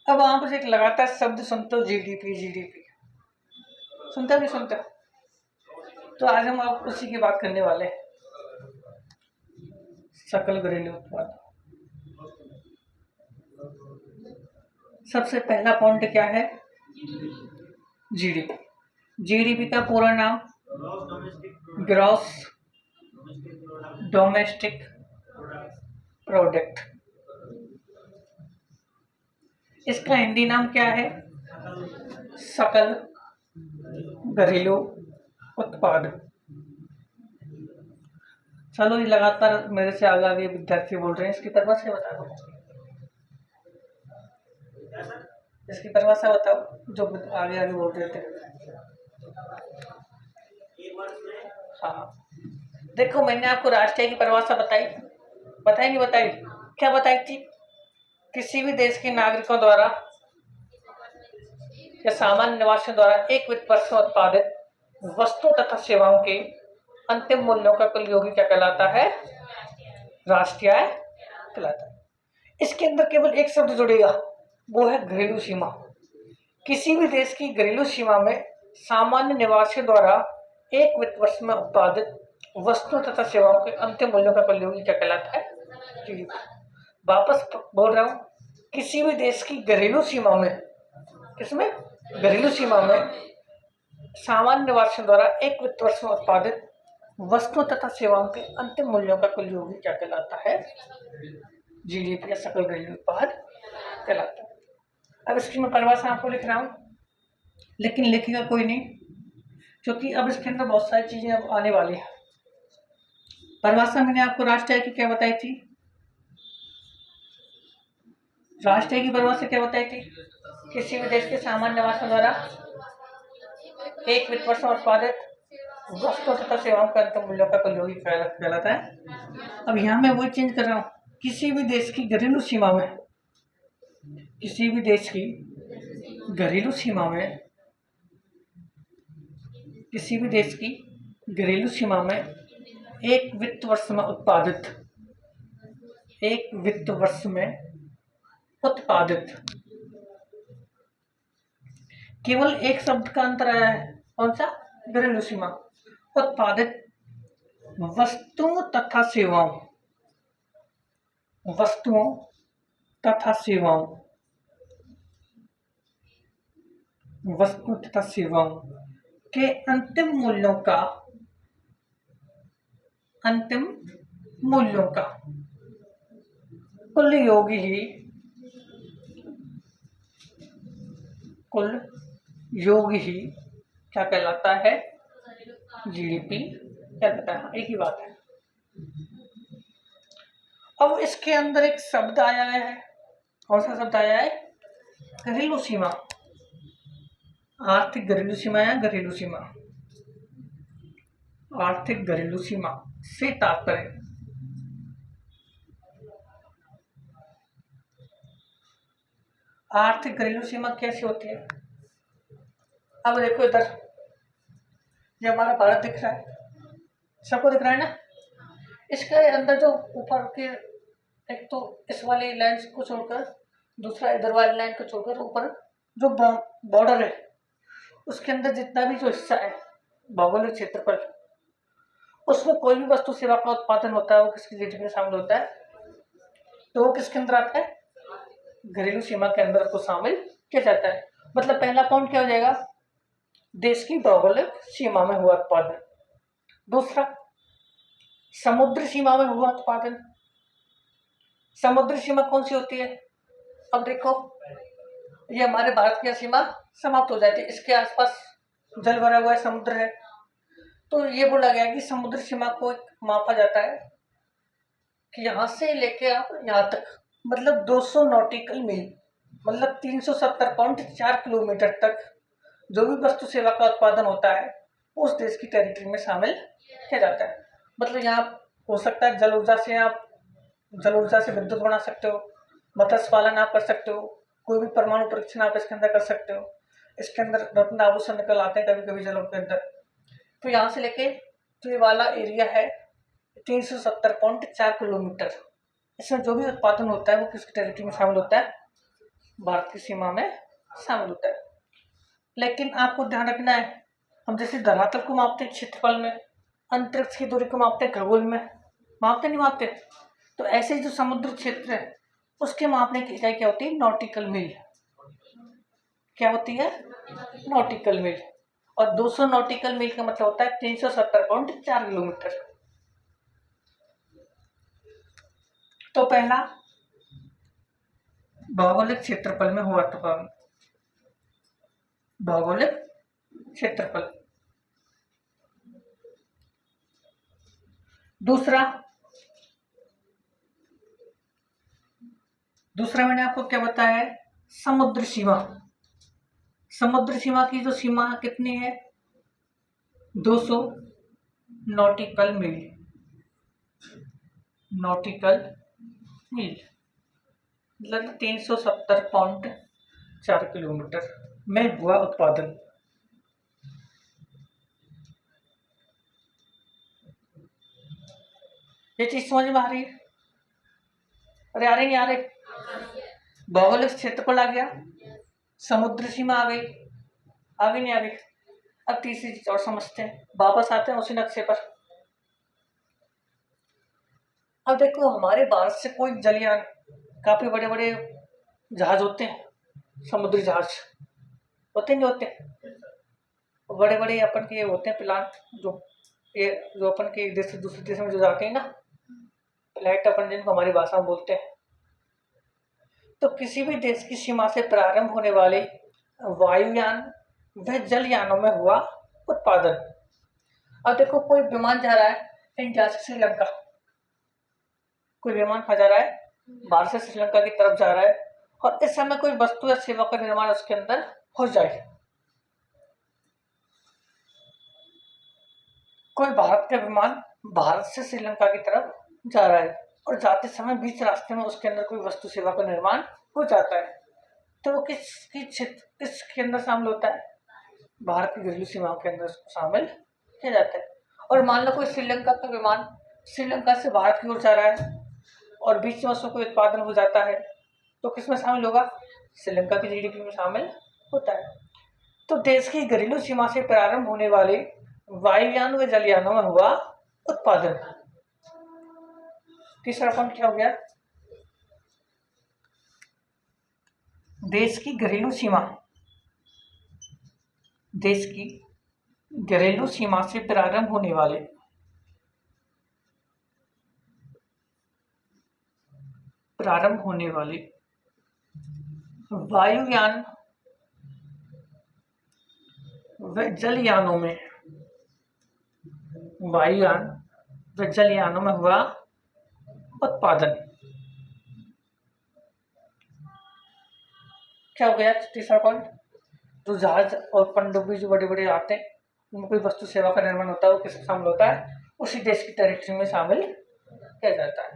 अब आप एक लगातार शब्द सुनते हो, जीडीपी जीडीपी सुनते हो नहीं सुनते? तो आज हम आप उसी की बात करने वाले हैं, सकल घरेलू उत्पाद। सबसे पहला पॉइंट क्या है? जीडीपी। जीडीपी का पूरा नाम ग्रॉस डोमेस्टिक प्रोडक्ट। इसका हिंदी नाम क्या है? सकल घरेलू उत्पाद। चलो ये लगातार मेरे से आगे आगे विद्यार्थी बोल रहे हैं, इसकी परिभाषा बता दो। इसकी परिभाषा बताओ जो आगे आगे बोल रहे थे। हाँ देखो, मैंने आपको राष्ट्रीय की परिभाषा बताई नहीं बताई? क्या बताई थी? किसी भी देश के नागरिकों द्वारा या सामान्य निवासियों द्वारा एक वित्त वर्ष में उत्पादित वस्तु तथा सेवाओं के अंतिम मूल्यों का कुल योग क्या कहलाता है? राष्ट्रीय आय कहलाता है। इसके अंदर केवल एक शब्द जुड़ेगा, वो है घरेलू सीमा। किसी भी देश की घरेलू सीमा में सामान्य निवासियों द्वारा एक वित्त वर्ष में उत्पादित वस्तु तथा सेवाओं के अंतिम मूल्यों का कुल योग क्या कहलाता है? जीडीपी। वापस बोल रहा हूं, किसी भी देश की घरेलू सीमा में, किसमें? घरेलू सीमा में सामान्य निवासियों द्वारा एक वित्त वर्ष में उत्पादित वस्तु तथा सेवाओं के अंतिम मूल्यों का कुल योग क्या कहलाता है? जीडीपी या सकल घरेलू उत्पाद कहलाता है। अब इसकी मैं परिभाषा आपको लिख रहा हूं, लेकिन लिखेगा कोई नहीं, क्योंकि अब इसके अंदर बहुत सारी चीजें अब आने वाली है। परिभाषा मैंने आपको राष्ट्रीय आय की क्या बताई थी? राष्ट्रीय की परिभाषा क्या होता है कि किसी भी देश के सामान्य निवासियों द्वारा एक वित्त वर्ष में उत्पादित वस्तु तथा सेवाओं के अंतिम मूल्यों का कुल योग ही कहलाता है। अब यहाँ मैं वही चेंज कर रहा हूँ, किसी भी देश की घरेलू सीमा में, किसी भी देश की घरेलू सीमा में, किसी भी देश की घरेलू सीमा में एक वित्त वर्ष में उत्पादित, एक वित्त वर्ष में उत्पादित, केवल एक शब्द का अंतर आया है, कौन सा? घरेलू सीमा। उत्पादित वस्तुओं तथा सेवाओं, वस्तुओं तथा सेवाओं, वस्तुओं तथा सेवाओं के अंतिम मूल्यों का, अंतिम मूल्यों का कुल योग ही, कुल योग ही क्या कहलाता है? जीडीपी कहलाता है। एक ही बात है। अब इसके अंदर एक शब्द आया है, कौन सा शब्द आया है? घरेलू सीमा। आर्थिक घरेलू सीमा या घरेलू सीमा, आर्थिक घरेलू सीमा से तात्पर्य आर्थिक घरेलू सीमा कैसी होती है? अब देखो इधर, ये हमारा भारत दिख रहा है, सबको दिख रहा है ना? इसके अंदर जो ऊपर के, एक तो इस वाली लाइन को छोड़कर, दूसरा इधर वाली लाइन को छोड़कर ऊपर जो बॉर्डर है, उसके अंदर जितना भी जो हिस्सा है भौगोलिक क्षेत्रफल, उसमें कोई भी वस्तु सेवा का उत्पादन होता है वो किसकी जीडीपी में शामिल होता है? तो वो किसके अंदर आता है? घरेलू सीमा के अंदर को शामिल किया जाता है। मतलब पहला पॉइंट क्या हो जाएगा? देश की भौगोलिक सीमा में हुआ उत्पादन। दूसरा, समुद्र सीमा में हुआ उत्पादन। समुद्र सीमा कौन सी होती है? अब देखो, ये हमारे भारत की सीमा समाप्त हो जाती है, इसके आसपास जल भरा हुआ है, समुद्र है, तो ये बोला गया कि समुद्र सीमा को मापा जाता है कि यहाँ से लेके आप यहाँ तक, मतलब 200 नॉटिकल मील, मतलब 370.4 किलोमीटर तक जो भी वस्तु सेवा का उत्पादन होता है उस देश की टेरिटरी में शामिल किया जाता है। मतलब यहाँ हो सकता है जल ऊर्जा से विद्युत बना सकते हो, मत्स्य पालन आप कर सकते हो, कोई भी परमाणु परीक्षण आप इसके अंदर कर सकते हो, इसके अंदर रत्न आभूषण निकल आते हैं कभी कभी जलों के अंदर। तो यहाँ से लेके तो ये वाला एरिया है 370.4 किलोमीटर, इसमें जो भी उत्पादन होता है वो किसकी टेरिटरी में शामिल होता है? भारत की सीमा में शामिल होता है। लेकिन आपको ध्यान रखना है, हम जैसे धरातल को मापते हैं क्षेत्रफल में, अंतरिक्ष की दूरी को मापते हैं खगोल में, मापते नहीं मापते? तो ऐसे जो समुद्र क्षेत्र है उसके मापने की इकाई क्या होती है? नॉटिकल मील। क्या होती है? नॉटिकल मील। और 200 नॉटिकल मील का मतलब होता है 370.4 किलोमीटर। तो पहला भौगोलिक क्षेत्रफल में हुआ उत्पादन, भौगोलिक क्षेत्रफल। दूसरा मैंने आपको क्या बताया है? समुद्र सीमा। समुद्र सीमा की जो सीमा कितनी है? 200 नॉटिकल मील, नॉटिकल मील मतलब 370.4 किलोमीटर में हुआ उत्पादन। ये चीज समझ में आ रही है? अरे आ रही नहीं आ रही? भौगोलिक क्षेत्रफल आ गया, समुद्र सीमा आ गई, आगे नहीं आ गई? अब तीसरी चीज और समझते हैं, वापस आते हैं उसी नक्शे पर। अब देखो, हमारे भारत से कोई जलयान, काफी बड़े बड़े जहाज होते हैं, समुद्री जहाज होते नहीं होते? बड़े बड़े अपन के होते हैं प्लांट, जो अपन के देश से दूसरे देश में जो जाते हैं ना, फ्लाइट अपन जिनको हमारी भाषा में बोलते हैं। तो किसी भी देश की सीमा से प्रारंभ होने वाले वायुयान व जलयानों में हुआ उत्पादन। अब देखो, कोई विमान जा रहा है इंडिया से श्रीलंका, कोई विमान कहाँ जा रहा है? भारत से श्रीलंका की तरफ जा रहा है, और इस समय कोई वस्तु या सेवा का निर्माण उसके अंदर हो जाए। कोई भारत का विमान भारत से श्रीलंका की तरफ जा रहा है और जाते समय बीच रास्ते में उसके अंदर कोई वस्तु सेवा का निर्माण हो जाता है, तो वो किसके अंदर शामिल होता है? भारत की घरेलू सीमाओं के अंदर शामिल किया जाता है। और मान लो कोई श्रीलंका का विमान श्रीलंका से भारत की ओर जा रहा है और बीच में उसमें कोई उत्पादन हो जाता है, तो किसमें शामिल होगा? श्रीलंका की जीडीपी में शामिल होता है। तो देश की घरेलू सीमा से प्रारंभ होने वाले वायुयान व जलयानों में हुआ उत्पादन। तीसरा पॉइंट क्या हो गया? देश की घरेलू सीमा, देश की घरेलू सीमा से प्रारंभ होने वाले वायुयान व जलयानों में हुआ उत्पादन। क्या हो गया तीसरा पॉइंट? जो जहाज और पनडुब्बी जो बड़े बड़े आते हैं, उनमें कोई वस्तु सेवा का निर्माण होता है, वो किसमें शामिल होता है? उसी देश की टेरिटरी में शामिल किया जाता है।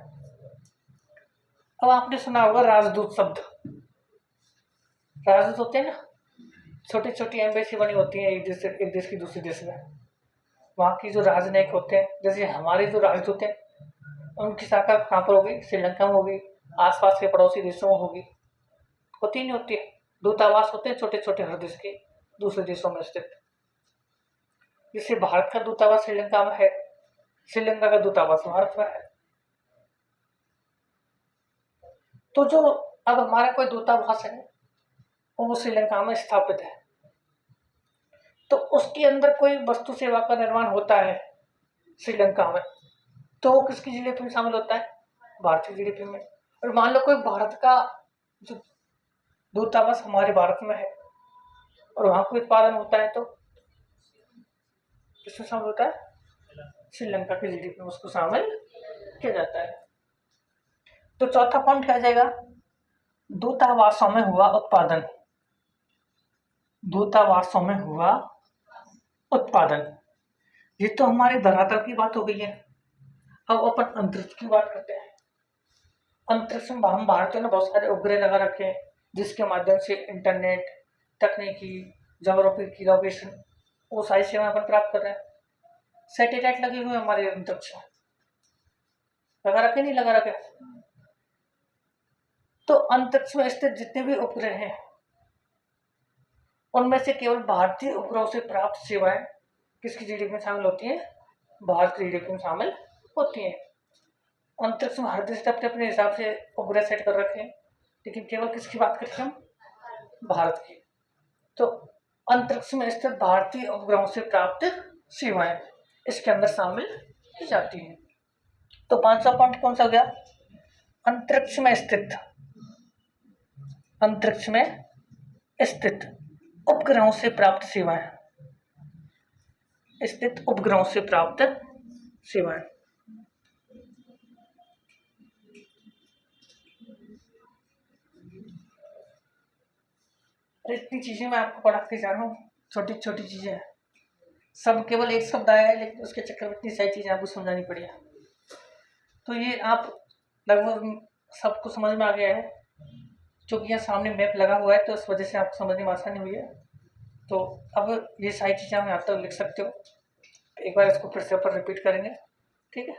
अब आपने सुना होगा राजदूत शब्द। राजदूत होते हैं ना, छोटी छोटी एम्बेसी बनी होती है एक देश की दूसरे देश में। वहाँ की जो राजनयिक होते हैं, जैसे हमारे जो राजदूत हैं, उनकी शाखा कहाँ पर होगी? श्रीलंका में होगी, आसपास के पड़ोसी देशों में होगी। होती नहीं होती है? दूतावास होते हैं छोटे छोटे हर देश के दूसरे देशों में स्थित। जैसे भारत का दूतावास श्रीलंका में है, श्रीलंका का दूतावास भारत में है। तो जो अब हमारा कोई दूतावास है वो श्रीलंका में स्थापित है, तो उसके अंदर कोई वस्तु सेवा का निर्माण होता है श्रीलंका में, तो वो किसकी जीडीपी में शामिल होता है? भारतीय जीडीपी में। और मान लो कोई भारत का जो दूतावास हमारे भारत में है और वहां कोई उत्पादन होता है, तो किसमें शामिल होता है? श्रीलंका की जीडीपी में उसको शामिल किया जाता है। तो चौथा पॉइंट क्या जाएगा? दूतावासों में हुआ उत्पादन। दूतावासों में हुआ उत्पादन, ये तो हमारे धरातल की बात हो गई है। अब अपन अंतरिक्ष की बात करते हैं। अंतरिक्ष में हम भारतीयों ने बहुत सारे उपग्रह लगा रखे हैं, जिसके माध्यम से इंटरनेट, तकनीकी, ज्योग्राफी लोकेशन, वो सारी सेवाएं अपन प्राप्त कर रहे हैं। सैटेलाइट लगे हुए हमारे अंतरिक्ष में, लगा रखे नहीं लगा रखे? तो अंतरिक्ष में स्थित जितने भी उपग्रह हैं, उनमें से केवल भारतीय उपग्रहों से प्राप्त सेवाएं किसकी जीडीपी में शामिल होती हैं? भारत की जीडीपी में शामिल होती हैं। अंतरिक्ष में हर देश ने अपने अपने हिसाब से उपग्रह सेट कर रखे हैं, लेकिन केवल किसकी बात करते हैं हम? भारत की। तो अंतरिक्ष में स्थित भारतीय उपग्रहों से प्राप्त सेवाएं इसके अंदर शामिल की जाती हैं। तो 5वां पॉइंट कौन सा हो गया? अंतरिक्ष में स्थित उपग्रहों से प्राप्त सेवाएं। इतनी चीजें मैं आपको पढ़ाते जा रहा हूँ, छोटी छोटी चीजें हैं, सब केवल एक शब्द आया है, लेकिन उसके चक्कर में इतनी सारी चीजें आपको समझानी पड़ी है। तो ये आप लगभग सबको समझ में आ गया है, क्योंकि यहाँ सामने मैप लगा हुआ है, तो इस वजह से आपको समझने में आसानी हुई है। तो अब ये सारी चीजें हम यहाँ तक लिख सकते हो। एक बार इसको फिर से ऊपर रिपीट करेंगे, ठीक है?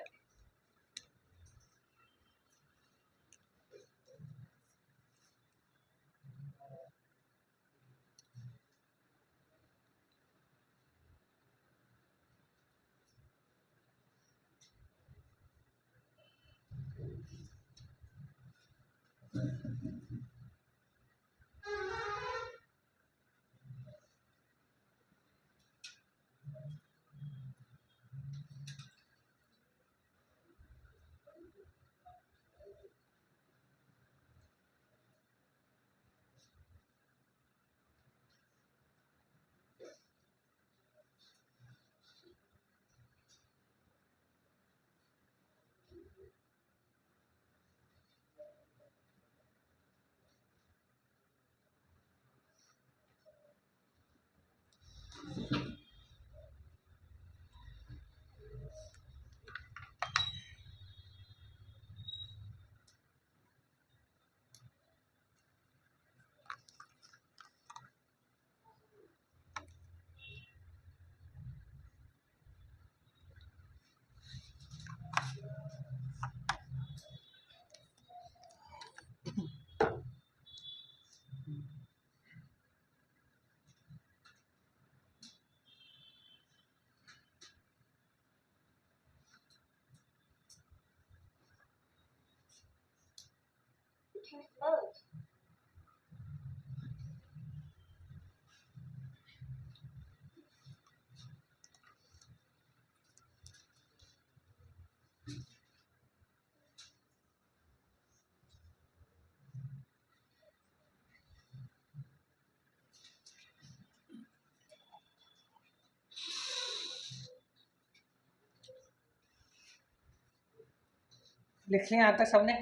लिख लिया यहाँ तक सबने?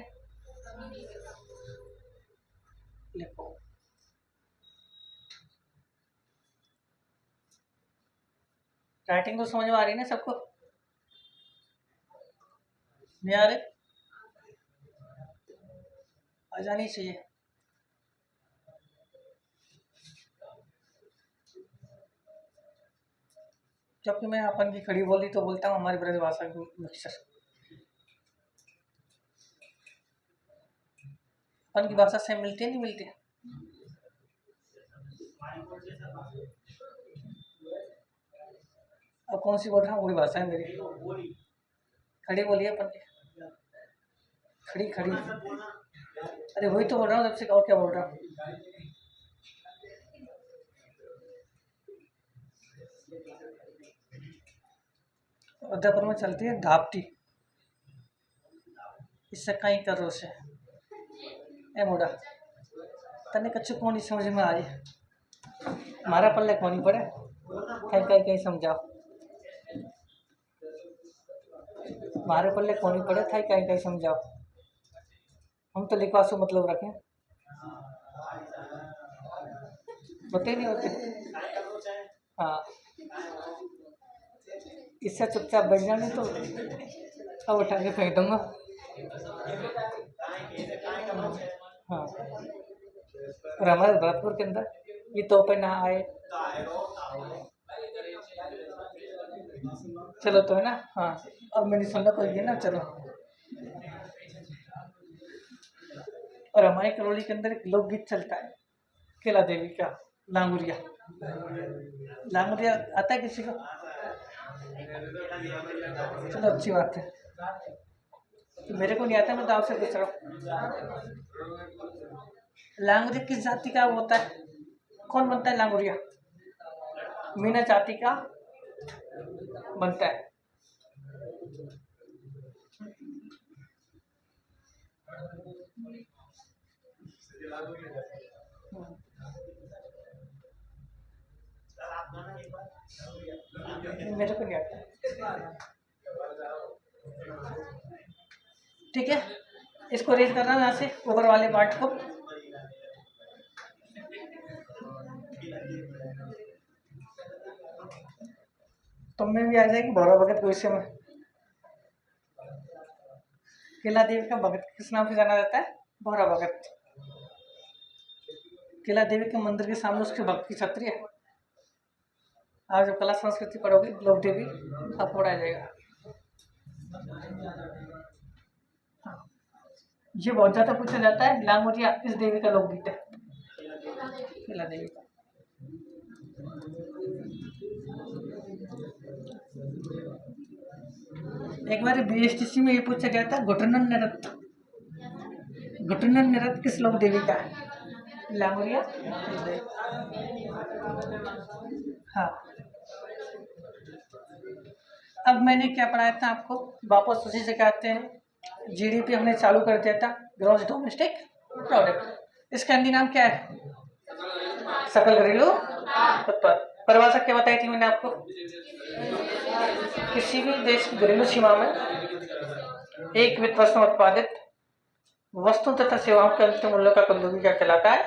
लिखो। राइटिंग तो समझ में आ रही है ना सबको? नहीं आ रही? आ जानी चाहिए। जब भी मैं अपन की खड़ी बोली तो बोलता हूँ हमारी ब्रजभाषा की मिक्सर। अपन की भाषा से मिलती है नहीं मिलती है? अब कौन सी बोल रहा हूँ? वही भाषा है मेरी। खड़ी बोली है अपन की। खड़ी खड़ी। अरे वही तो बोल रहा हूँ, सबसे और क्या बोल रहा हूँ? उदयपुर में चलती है धापटी। इससे कहीं करो से ए मोड़ा तने कच्चू कौन समझ में आई? हमारा पल्ले कौन ही पड़े? कहीं कहीं कहीं समझाओ। हमारे पल्ले कौन ही पड़े था, कहीं कहीं समझाओ। हम तो लिखवासु मतलब रखें, होते नहीं होते। हाँ, इससे चुपचाप बैठ जाने तो अब उठा के फेंक दूंगा। हाँ, और हमारे भरतपुर के अंदर ये तो पे ना आए। चलो तो है ना। हाँ, अब मैंने सुनना कोई ना। चलो, और हमारे करौली के अंदर एक लोकगीत चलता है केला देवी का, लांगुरिया। लांगुरिया आता है किसी को? चलो अच्छी बात है। तो मेरे को नहीं आता, मैं तो आपसे पूछ रहा हूँ। लांगुरिया किस जाति का होता है? कौन बनता है लांगुरिया? मीना जाति का बनता है। मेरे को नहीं आता। ठीक है, इसको रेज कर रहा हूँ यहाँ से ऊपर वाले पार्ट को। तुम में भी आ जाएगी भौरव भगत को विषय में। केला देवी का भगत किस नाम से जाना जाता है? भौरव भगत। केला देवी के मंदिर के सामने उसके भक्त की छतरी है। आप जब कला संस्कृति पढ़ोगे लोक देवी आपको आ जाएगा। ये बहुत ज्यादा पूछा जाता है, लांगोटिया किस देवी का लोकगीत है? केला देवी का। एक बार बीएसटीसी में ये पूछा गया था, घुटनन नृत्य, घुटनन नृत्य किस लोक देवी का है? लांगोरिया। हाँ, अब मैंने क्या पढ़ाया था आपको, वापस उसी से कहते हैं। जीडीपी हमने चालू कर दिया था, ग्रॉस डोमेस्टिक प्रोडक्ट। इसका हिंदी नाम क्या है? सकल घरेलू उत्पाद। परिभाषा क्या बताई थी मैंने आपको? किसी भी देश की घरेलू सीमा में एक वित्त वर्ष में उत्पादित वस्तु तथा सेवाओं के अंतिम मूल्य का कुल क्या कहलाता है?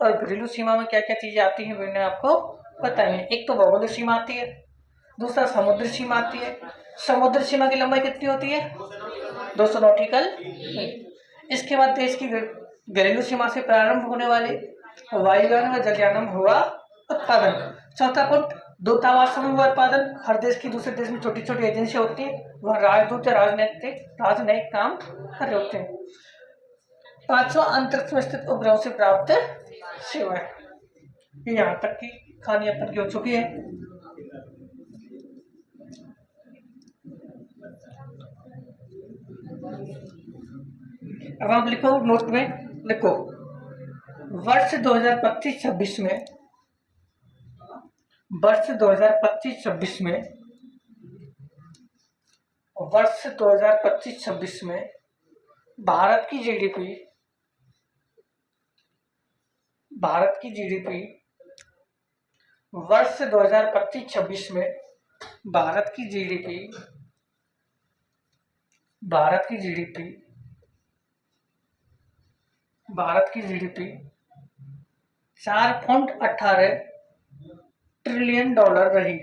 और घरेलू सीमा में क्या क्या चीजें आती हैं मैंने आपको बताई है। एक तो भौगोलिक सीमा आती है, दूसरा समुद्री सीमा आती है। समुद्री सीमा की लंबाई कितनी होती है? 200 नॉटिकल। इसके बाद देश की घरेलू सीमा से प्रारंभ होने वाले वायुयान व जलयान में हुआ उत्पादन। चौथा पॉइंट, दूतावास में हुआ उत्पादन। हर देश की दूसरे देश में छोटी छोटी एजेंसियां होती है, वह राजदूत या राजनयिक काम कर रहे होते हैं। पांचवा, अंतरिक्ष में स्थित उपग्रहों से प्राप्त सेवाएं। यहाँ तक की कहानी अपन की हो चुकी है। अब आप लिखो नोट में, लिखो वर्ष 2025-26 में, वर्ष 2025-26 में, वर्ष 2025-26 में भारत की जीडीपी, भारत की जीडीपी वर्ष 2025-26 में भारत की जीडीपी, भारत की जीडीपी, भारत की जीडीपी 4.18 ट्रिलियन डॉलर रही।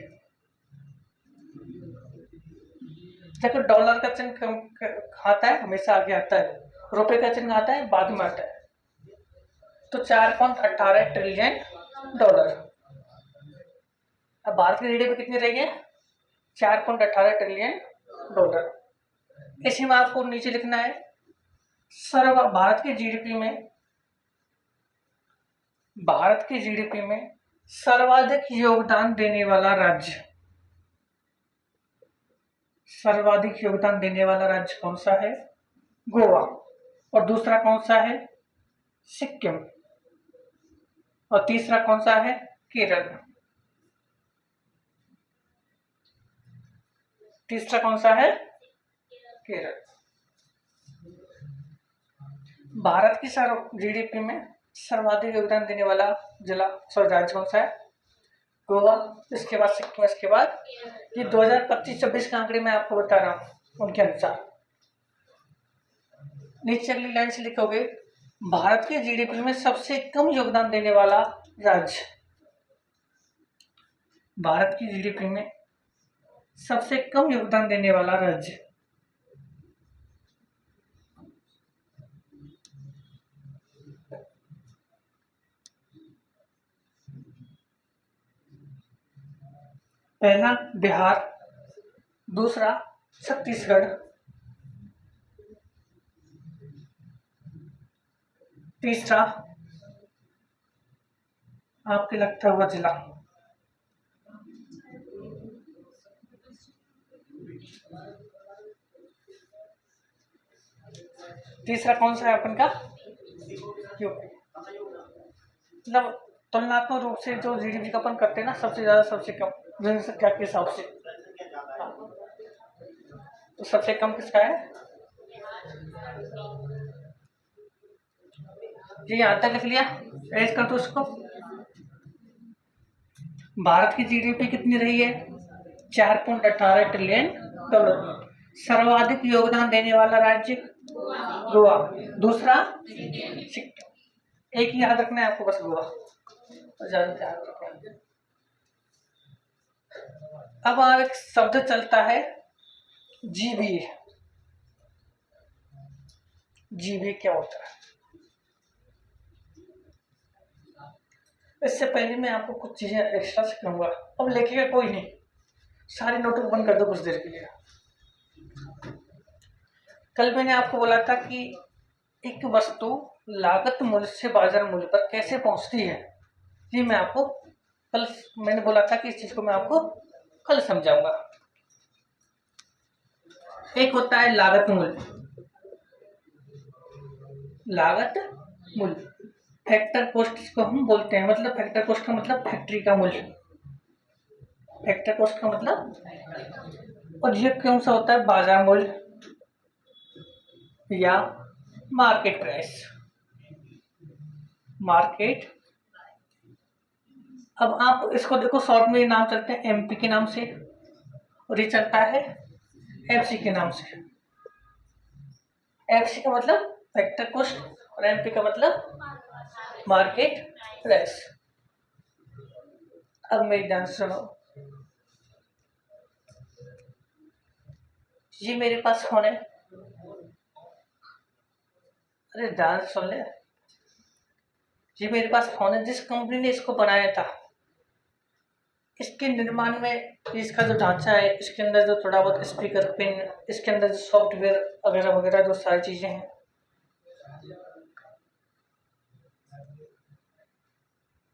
देखो डॉलर का चिन्ह आता है हमेशा आगे आता है, रुपए का चिन्ह आता है बाद में आता है। तो 4.18 ट्रिलियन डॉलर। अब भारत की जीडीपी कितनी रही है? 4.18 ट्रिलियन डॉलर। इसी में आपको नीचे लिखना है भारत की जीडीपी में, भारत की जीडीपी में सर्वाधिक योगदान देने वाला राज्य, सर्वाधिक योगदान देने वाला राज्य कौन सा है? गोवा। और दूसरा कौन सा है? सिक्किम। और तीसरा कौन सा है? केरल। तीसरा कौन सा है? केरल। भारत की जीडीपी में सर्वाधिक योगदान देने वाला जिला राज्य कौन सा है? गोवा। इसके बाद सिक्किम, इसके बाद ये 2025-26 का आंकड़े मैं आपको बता रहा हूं उनके अनुसार। नीचे अगली लाइन से लिखोगे भारत के जीडीपी में सबसे कम योगदान देने वाला राज्य, भारत की जीडीपी में सबसे कम योगदान देने वाला राज्य। पहला बिहार, दूसरा छत्तीसगढ़, तीसरा आपके लगता हुआ जिला, तीसरा कौन सा है अपन का? यूपी। मतलब तुलनात्मक रूप से जो जीडीपी का अपन करते हैं ना, सबसे ज्यादा सबसे कम जनसंख्या के हिसाब से, तो सबसे कम किसका है? ये यहाँ तक लिख लिया, ऐड कर दो उसको। भारत की जीडीपी कितनी रही है? 4.18 ट्रिलियन डॉलर। सर्वाधिक योगदान देने वाला राज्य गोवा, दूसरा सिक्किम। एक ही याद रखना है आपको बस, गोवा। अब एक शब्द चलता है जीबीए। जीबीए क्या होता है? इससे पहले मैं आपको कुछ चीजें एक्स्ट्रा सिखाऊंगा। अब लिखिएगा कोई नहीं, सारे नोटबुक बंद कर दो कुछ देर के लिए। कल मैंने आपको बोला था कि एक वस्तु लागत मूल्य से बाजार मूल्य पर कैसे पहुंचती है, ये मैं आपको कल, मैंने बोला था कि इस चीज को मैं आपको कल समझाऊंगा। एक होता है लागत मूल्य, लागत मूल्य, फैक्टर कॉस्ट को हम बोलते हैं। मतलब फैक्टर कॉस्ट का मतलब फैक्ट्री का मूल्य, फैक्टर कॉस्ट का मतलब। और ये कौन सा होता है? बाजार मूल्य या मार्केट प्राइस, मार्केट। अब आप इसको देखो, शॉर्ट में नाम चलते हैं एमपी के नाम से, और ये चलता है एफसी के नाम से। एफसी का मतलब फैक्टर कॉस्ट और एमपी का मतलब मार्केट प्राइस। अब मेरी ध्यान सुनो, ये मेरे पास फोन है, अरे ध्यान सुन ले, ये मेरे पास फोन है। जिस कंपनी ने इसको बनाया था, इसके निर्माण में इसका जो ढांचा है, इसके अंदर जो थोड़ा बहुत स्पीकर पिन, इसके अंदर जो सॉफ्टवेयर वगैरह वगैरह जो सारी चीजें हैं,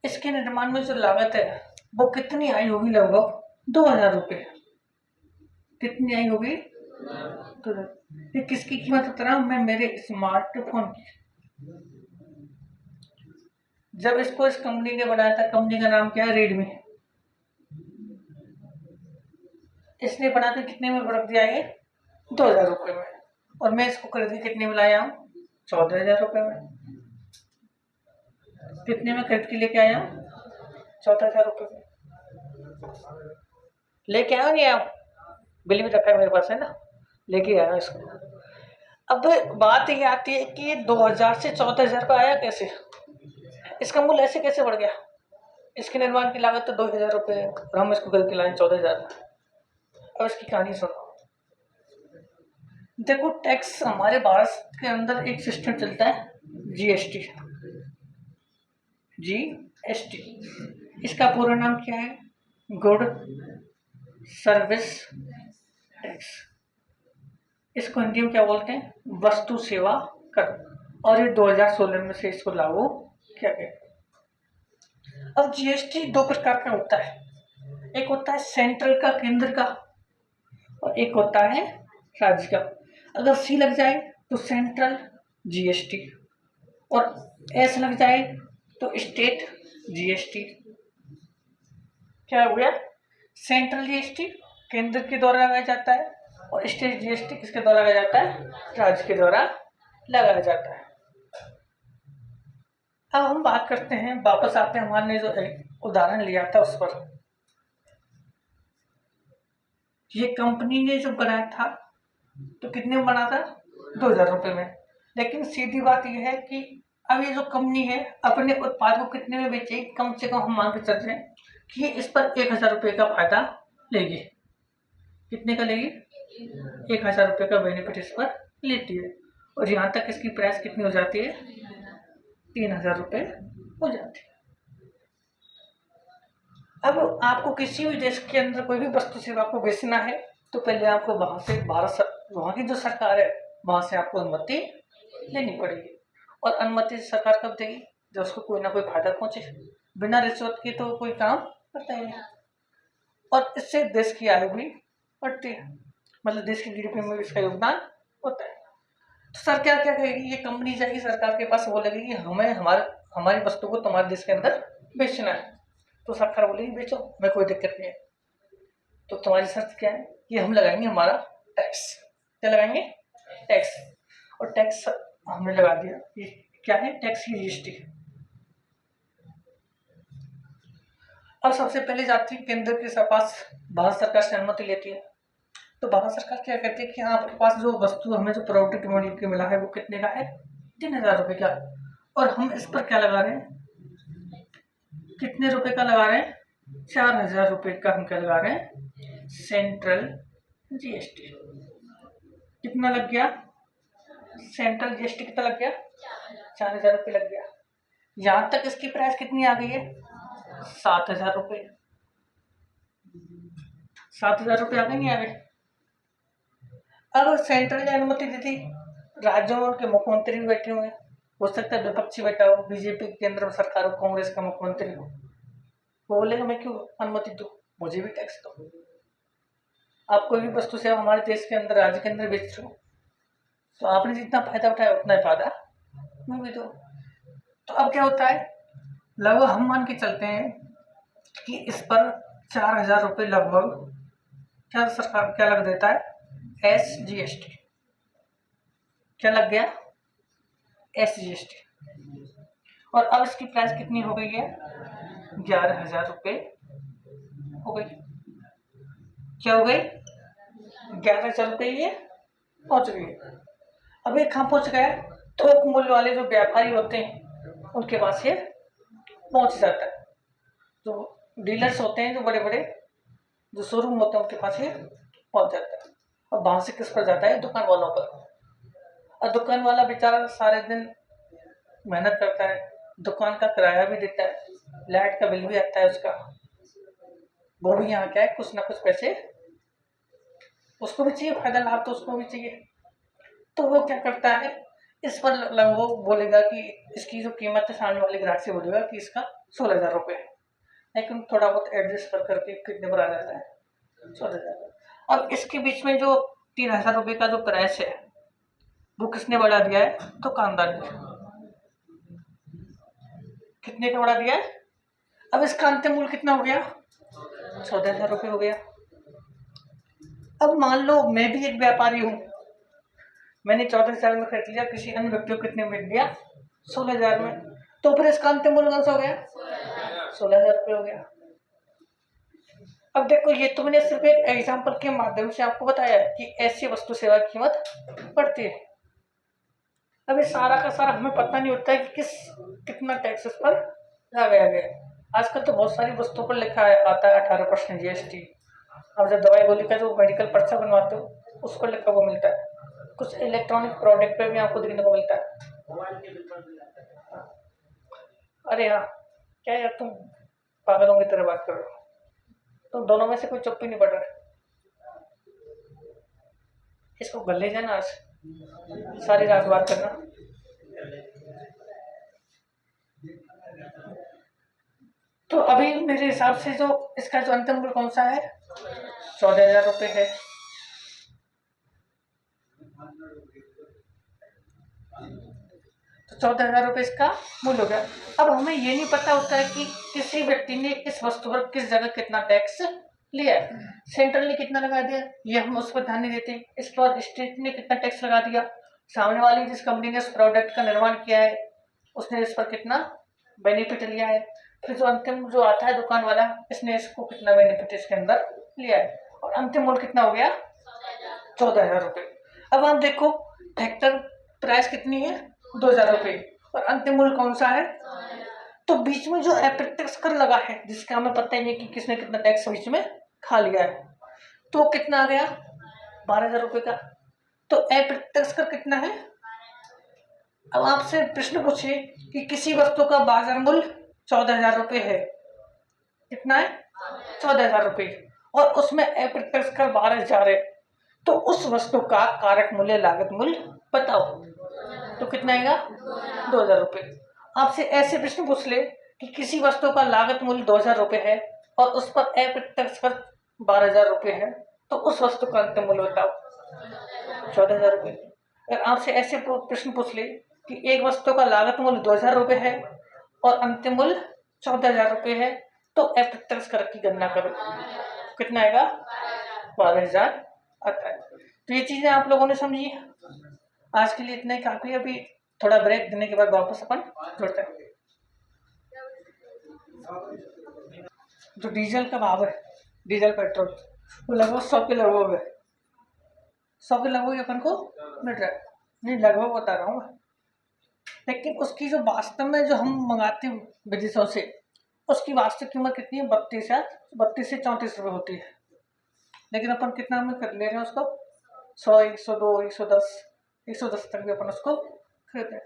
इसके निर्माण में जो लागत है वो कितनी आई होगी? लगभग 2000 रुपये। कितनी आई होगी? तो ये किसकी कीमत बता रहा हूँ मैं? मेरे स्मार्टफोन की। जब इसको इस कंपनी ने बनाया था, कंपनी का नाम क्या है? रेडमी। इसने बना के कितने में रख दिया? ये 2000 रुपये में। और मैं इसको खरीदी कितने में लाया हूँ? 14,000 रुपये में। कितने में खरीद के लेके आया हूँ? 14,000 रुपये में। लेके आया नहीं आया? बिल भी रखा है मेरे पास, है ना? लेके आया इसको। अब बात ये आती है कि 2000 से 14,000 का आया कैसे? इसका मूल्य ऐसे कैसे बढ़ गया? इसके निर्माण की लागत तो 2,000 रुपये है और हम इसको खरीद के लाए 14,000 में। अब इसकी कहानी सुनो। देखो, टैक्स हमारे भारत के अंदर एक सिस्टम चलता है, जीएसटी। जीएसटी इसका पूरा नाम क्या है? Good service tax. इसको हिंदी में क्या बोलते हैं? वस्तु सेवा कर। और ये 2016 में से इसको लागू किया गया। अब जीएसटी दो प्रकार का होता है। एक होता है सेंट्रल का, केंद्र का, और एक होता है राज्य का। अगर सी लग जाए तो सेंट्रल जीएसटी, और एस लग जाए तो स्टेट जीएसटी। क्या हो गया? सेंट्रल जीएसटी केंद्र के द्वारा लगाया जाता है, और स्टेट जीएसटी किसके द्वारा लगाया जाता है? राज्य के द्वारा लगाया जाता है। अब हम बात करते हैं, वापस आते हैं हमारे जो उदाहरण लिया था उस पर। ये कंपनी ने जो बनाया था तो कितने में बना था? 2,000 रुपये में। लेकिन सीधी बात यह है कि अब ये जो कंपनी है अपने उत्पाद को कितने में बेचेगी? कम से कम हम मान के चल रहे हैं कि ये इस पर 1,000 रुपये का फायदा लेगी। कितने का लेगी? 1,000 रुपये का बेनिफिट इस पर लेती है। और यहाँ तक इसकी प्राइस कितनी हो जाती है? 3,000 रुपये हो जाती है। अब आपको किसी भी देश के अंदर कोई भी वस्तु सेवा को बेचना है तो पहले आपको वहां से वहां की जो सरकार है वहां से आपको अनुमति लेनी पड़ेगी। और अनुमति सरकार कब देगी? जब उसको कोई ना कोई फायदा पहुंचे। बिना रिश्वत के तो कोई काम करता ही नहीं। और इससे देश की आय भी बढ़ती है, मतलब देश की जीडीपी में भी इसका योगदान होता है। तो सरकार क्या कहेगी? ये कंपनी जाएगी सरकार के पास, बोलेगी कि हमें हमारी वस्तु को तुम्हारे देश के अंदर बेचना है। तो सरकार बोलेगी बेचो, हमें कोई दिक्कत नहीं है। तो तुम्हारी शर्त क्या है? कि हम लगाएंगे हमारा टैक्स। क्या लगाएंगे? टैक्स। और टैक्स हमने लगा दिया। ये क्या है? टैक्स की जीएसटी। अब सबसे पहले जाती है केंद्र के पास, भारत सरकार से अनुमति लेती है। तो भारत सरकार क्या कहती है कि आपके पास जो वस्तु हमें जो प्रोडक्ट बन के मिला है वो कितने का है? 3,000 रुपये का। और हम इस पर क्या लगा रहे हैं? कितने रुपए का लगा रहे हैं? 4,000 रुपये का हम क्या लगा रहे हैं? Central GST. कितना लग गया? सेंट्रल जीएसटी कितना लग गया? 4,000 रुपये लग गया। यहां तक इसकी प्राइस कितनी आ गई है? 7,000 रुपये। 7,000 रुपये आ गए, नहीं आ गए? अब सेंट्रल ने अनुमति दी थी, राज्यों में उनके मुख्यमंत्री भी बैठे हुए हैं। हो सकता है विपक्षी बैठा हो, बीजेपी की केंद्र सरकार हो, कांग्रेस का मुख्यमंत्री हो, वो बोलेगा मैं क्यों अनुमति दूं, मुझे भी टैक्स दो। आप कोई भी वस्तु सेवा हमारे देश के अंदर, राज्य के अंदर बेच रहे हो तो आपने जितना फायदा उठाया उतना ही फायदा मैं भी दो। तो अब क्या होता है? लगभग हम मान के चलते हैं कि इस पर 4,000 रुपये लगभग क्या सरकार क्या लग देता है? SGST। क्या लग गया? SGST। और अब इसकी प्राइस कितनी हो गई है? 11,000 रुपये हो गई। क्या हो गई? 11,000 रुपये ये पहुंच गई। अब ये कहाँ पहुंच गया? थोक मूल्य वाले जो व्यापारी होते हैं उनके पास ये पहुंच जाता है। जो डीलर्स होते हैं, जो बड़े बड़े जो शोरूम होते हैं, उनके पास ये पहुंच जाता है। और वहां से किस पर जाता है? दुकान वालों पर। और दुकान वाला बेचारा सारे दिन मेहनत करता है, दुकान का किराया भी देता है, लाइट का बिल भी आता है उसका, वो भी यहाँ क्या है कुछ ना कुछ पैसे उसको भी चाहिए, फायदा लाभ तो उसको भी चाहिए। तो वो क्या करता है? इस पर वो बोलेगा कि इसकी जो कीमत है, सामने वाले ग्राहक से बोलेगा कि इसका 16,000 रुपये है, लेकिन थोड़ा बहुत एडजस्ट कर करके कितने पर आ जाता है? 16,000। अब इसके बीच में जो ₹3000 का जो प्राइस है वो किसने बढ़ा दिया है? दुकानदार ने। कितने का बढ़ा दिया है? अब इसका अंतिम मूल्य कितना हो गया? ₹14,000 हो गया। अब मान लो मैं भी एक व्यापारी हूँ, मैंने 14,000 में खरीद लिया, किसी अन्य व्यक्ति को कितने में दिया? 16,000 में। तो फिर इसका अंतिम मूल्य कौन सा हो गया? ₹16,000 हो गया। अब देखो, ये तो मैंने सिर्फ एक एग्जाम्पल के माध्यम से आपको बताया कि ऐसी वस्तु सेवा की कीमत बढ़ती है। अब ये सारा का सारा हमें पता नहीं होता है कि कितना टैक्स इस पर लगाया गया है। आजकल तो बहुत सारी वस्तुओं पर लिखा है, आता है 18% GST। अब जब दवाई गोली का जो मेडिकल पर्चा बनवाते हो उस पर लिखा हुआ मिलता है। कुछ इलेक्ट्रॉनिक प्रोडक्ट पे भी आपको देखने को मिलता है। अरे हाँ, क्या यार तुम पागलों की तरह बात कर रहे हो? तो दोनों में से कोई चुप ही नहीं पड़ रहा है। इसको गले जाना आज सारी रात बात करना। तो अभी मेरे हिसाब से जो इसका जो अंतिम मूल्य कौन सा है? ₹14,000 है। तो ₹14,000 इसका मूल्य हो गया। अब हमें ये नहीं पता होता है कि किसी व्यक्ति ने इस वस्तु पर किस जगह कितना टैक्स लिया है। सेंट्रल ने कितना लगा दिया ये हम उस पर ध्यान नहीं देते। इसके बाद स्टेट ने कितना टैक्स लगा दिया, सामने वाली जिस कंपनी ने इस प्रोडक्ट का निर्माण किया है उसने इस पर कितना बेनिफिट लिया है, फिर जो अंतिम जो आता है दुकान वाला, इसने इसको कितना बेनिफिट इसके अंदर लिया है, और अंतिम मूल्य कितना हो गया? ₹14,000। अब आप देखो, फैक्टर प्राइस कितनी है? ₹2,000 और अंतिम मूल्य कौन सा है? तो बीच में जो अप्रत्यक्ष कर लगा है जिसका हमें पता ही नहीं कि किसने कितना टैक्स बीच में खा लिया है, तो वो कितना आ गया? ₹12,000 का। तो अप्रत्यक्ष कर कितना है? अब आपसे प्रश्न पूछे कि किसी वस्तु का बाजार मूल्य ₹14,000 है, कितना है? ₹14,000, और उसमें अप्रत्यक्ष कर 12,000 है, तो उस वस्तु का कारक मूल्य लागत मूल्य बताओ, तो कितना आएगा? ₹2,000। आपसे ऐसे प्रश्न पूछ ले कि किसी वस्तु का लागत मूल्य ₹2,000 है और उस पर अप्रत्यक्ष कर ₹12,000 है, तो उस वस्तु का अंतिम मूल्य बताओ, ₹14,000। अगर आपसे ऐसे प्रश्न पूछ ले कि एक वस्तु का लागत मूल्य ₹2,000 है और अंतिम मूल्य ₹14,000 है, तो अप्रत्यक्ष कर की गणना करो, कितना आएगा? 12,000 आता है। तो ये चीजें आप लोगों ने समझी। आज के लिए इतना ही काफी है। अभी थोड़ा ब्रेक देने के बाद वापस अपन जुड़ते हैं। जो डीजल का भाव है, डीजल पेट्रोल, वो लगभग 100 के लगभग है, 100 के लगभग अपन को मिल रहा है। नहीं, लगभग बता रहा हूँ, लेकिन उसकी जो वास्तव में जो हम मंगाते हैं विदेशों से, उसकी वास्तविक कीमत कितनी है? 32 से 34 रुपये होती है, लेकिन अपन कितना में कर ले रहे हैं उसको? 100, 102, 110 तक भी अपन उसको खरीदते हैं।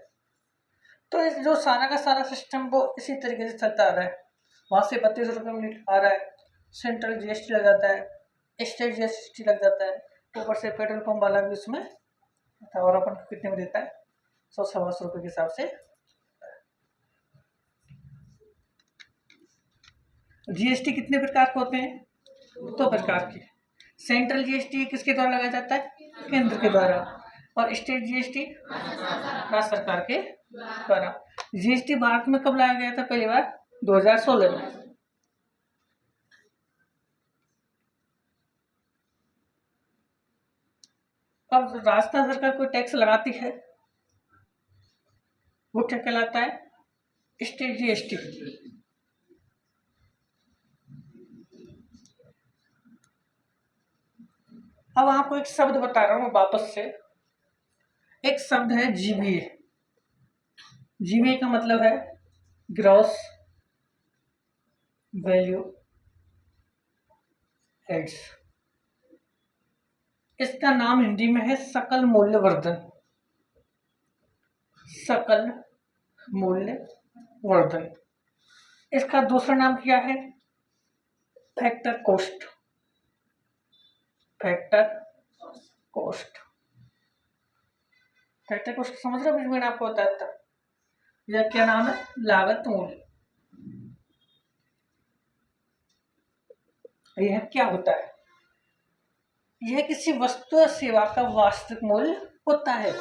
तो इस जो सारा का सारा सिस्टम वो इसी तरीके से चलता आ रहा है। वहाँ से 32 रुपये मिनट आ रहा है, सेंट्रल GST लग जाता है, स्टेट GST लग जाता है, ऊपर से पेट्रोल पंप वाला भी उसमें, और अपन कितने में देता है? 100-125 रुपये के हिसाब से। GST कितने प्रकार के होते हैं? 2 प्रकार के। सेंट्रल GST किसके द्वारा लगाया जाता है? केंद्र के द्वारा। और स्टेट GST राज्य सरकार के द्वारा। GST भारत में कब लाया गया था पहली बार? 2016 में। अब राजस्थान सरकार कोई टैक्स लगाती है, वो क्या कहलाता है? State GST। अब आपको एक शब्द बता रहा हूँ वापस से। एक शब्द है GVA। GVA का मतलब है ग्रॉस वैल्यू एड्स। इसका नाम हिंदी में है सकल मूल्य वर्धन। सकल मूल्य वर्धन। इसका दूसरा नाम क्या है? Factor cost. Factor cost. Factor cost समझ रहे हो? मैंने आपको बताया था। यह क्या नाम है? लागत मूल्य। यह क्या होता है? यह किसी वस्तु या सेवा का वास्तविक मूल्य होता है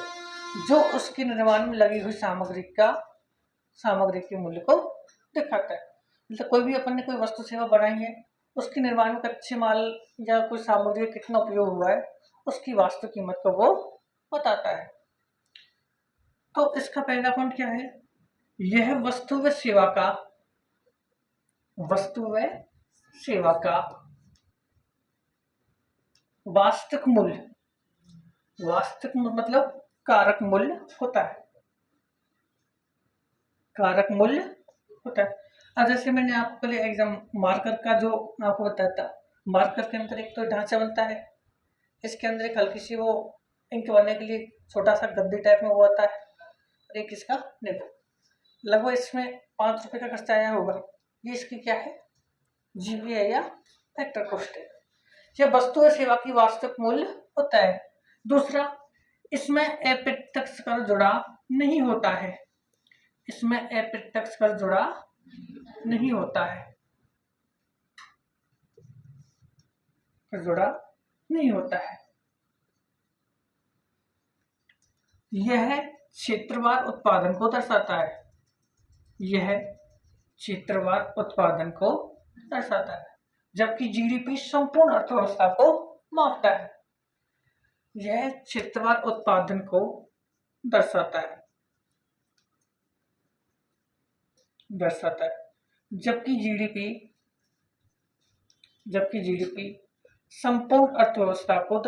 जो उसके निर्माण में लगी हुई सामग्री के मूल्य को दिखाता है। मतलब कोई भी अपन ने कोई वस्तु सेवा बनाई है, उसके निर्माण में कच्चे माल या कोई सामग्री का कितना उपयोग हुआ है, उसकी वास्तविक कीमत को वो बताता है। तो इसका पहला पॉइंट क्या है? यह वस्तु व सेवा का वास्तविक मूल्य मतलब कारक मूल्य होता है। अब जैसे मैंने आपको पहले एग्जाम मार्कर का जो आपको बताया था, मार्कर के अंदर एक तो ढांचा बनता है, इसके अंदर एक हल्की सी वो इंक बनने के लिए छोटा सा गद्दी टाइप में वो आता है, और एक इसका निब। लगभग इसमें 5 रुपए का खर्चा आया होगा। ये इसकी क्या है? जीबी है या फैक्टर कॉस्ट है। यह वस्तु और सेवा की वास्तविक मूल्य होता है। दूसरा, इसमें अप्रत्यक्ष कर जुड़ा नहीं होता है। यह क्षेत्रवार उत्पादन को दर्शाता है। जबकि जीडीपी संपूर्ण अर्थव्यवस्था को मापता है। यह क्षेत्रवार उत्पादन को दर्शाता है। जबकि जीडीपी संपूर्ण अर्थव्यवस्था को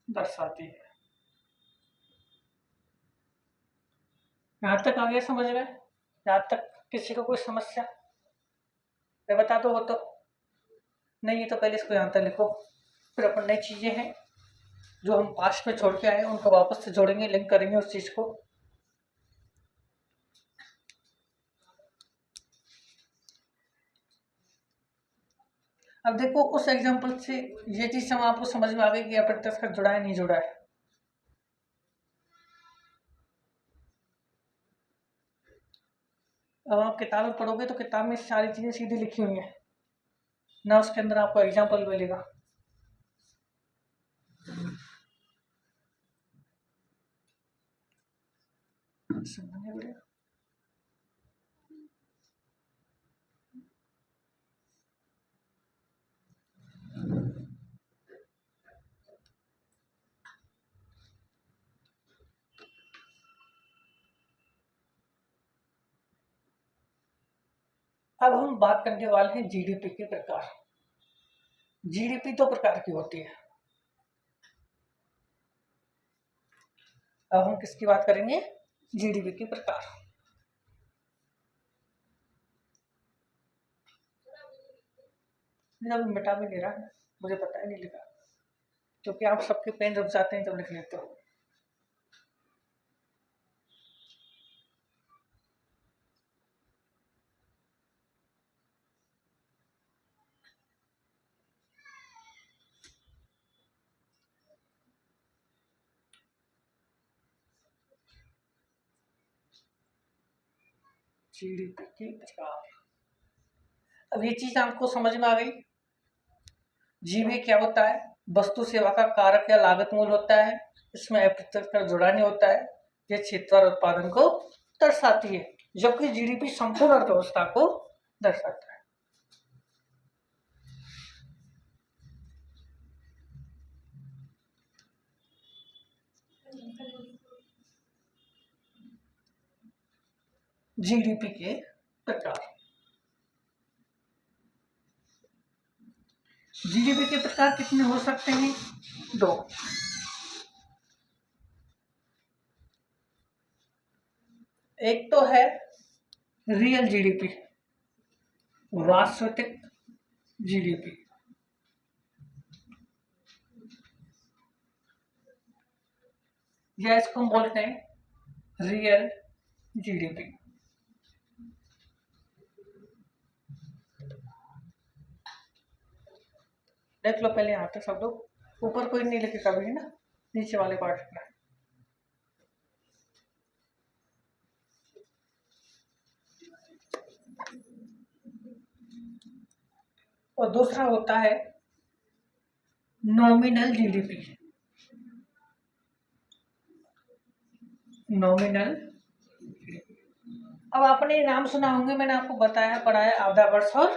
दर्शाती है। यहाँ तक आ गया समझ में? यहाँ तक किसी को कोई समस्या? मैं बता दो हो तो नहीं है तो पहले इसको यहाँ तक लिखो, फिर अपन नई चीजें हैं जो हम पास्ट में छोड़ के आए उनको वापस से जोड़ेंगे, लिंक करेंगे उस चीज को। अब देखो उस एग्जांपल से ये चीज हम आपको समझ में आ गई कि अप्रत्यक्ष कर जुड़ा है नहीं जुड़ा है। अब आप किताबें पढ़ोगे तो किताब में सारी चीजें सीधी लिखी हुई हैं ना, उसके अंदर आपको एग्जांपल मिलेगा। अब हम बात करने वाले हैं जीडीपी के प्रकार। जीडीपी 2 प्रकार की होती है। अब हम किसकी बात करेंगे? जीडीपी के प्रकार। मेरा भी मिटा भी नहीं रहा है, मुझे पता ही नहीं लगा, क्योंकि आप सबके पेन रुक जाते हैं जब लिख लेते हो। जीडीपी के प्रकार। अब ये चीज आपको समझ में आ गई। जीबी क्या होता है? वस्तु सेवा का कारक या लागत मूल होता है। इसमें अप्रत्यक्ष कर जुड़ा नहीं होता है। यह क्षेत्रवार उत्पादन को दर्शाती है, जबकि जीडीपी संपूर्ण अर्थव्यवस्था को दर्शाता है। जीडीपी के प्रकार। जीडीपी के प्रकार कितने हो सकते हैं? 2। एक तो है रियल जीडीपी, वास्तविक जीडीपी। या इसको हम बोलते हैं रियल जीडीपी। देख लो पहले यहाँ तक सब लोग, ऊपर कोई नहीं लिखे कभी ना, नीचे वाले पार्ट में। और दूसरा होता है नॉमिनल जीडीपी। नॉमिनल, अब आपने नाम सुना होंगे, मैंने आपको बताया पढ़ाया आधा वर्ष और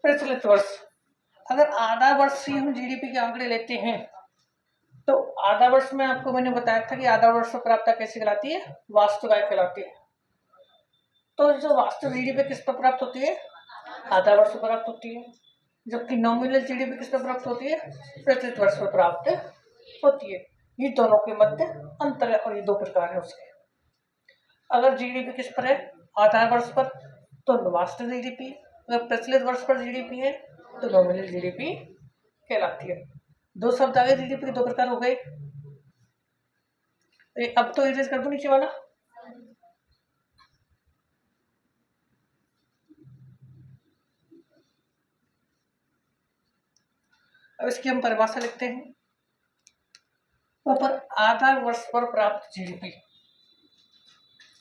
प्रचलित वर्ष। अगर आधा वर्ष ही हम जीडीपी के आंकड़े लेते हैं तो आधा वर्ष में आपको मैंने बताया था कि आधा वर्ष पर प्राप्त कैसे कहलाती है, वास्तविक आय कहलाती है। तो जो वास्तविक जीडीपी किस पर प्राप्त होती है, आधा वर्ष पर प्राप्त होती है, जबकि नॉमिनल जीडीपी किस पर प्राप्त होती है, प्रचलित वर्ष पर प्राप्त होती है। ये दोनों के मध्य अंतर है और ये दो प्रकार है उसके। अगर जीडीपी किस पर है, आधार वर्ष पर, तो वास्तविक जीडीपी। अगर प्रचलित वर्ष पर जीडीपी है तो नॉमिनल जीडीपी कहलाती है। दो शब्द आगे, जीडीपी के दो प्रकार हो गए। अब तो इरेज कर दो नीचे वाला। अब इसकी हम परिभाषा लिखते हैं। ऊपर आधार वर्ष पर प्राप्त जीडीपी,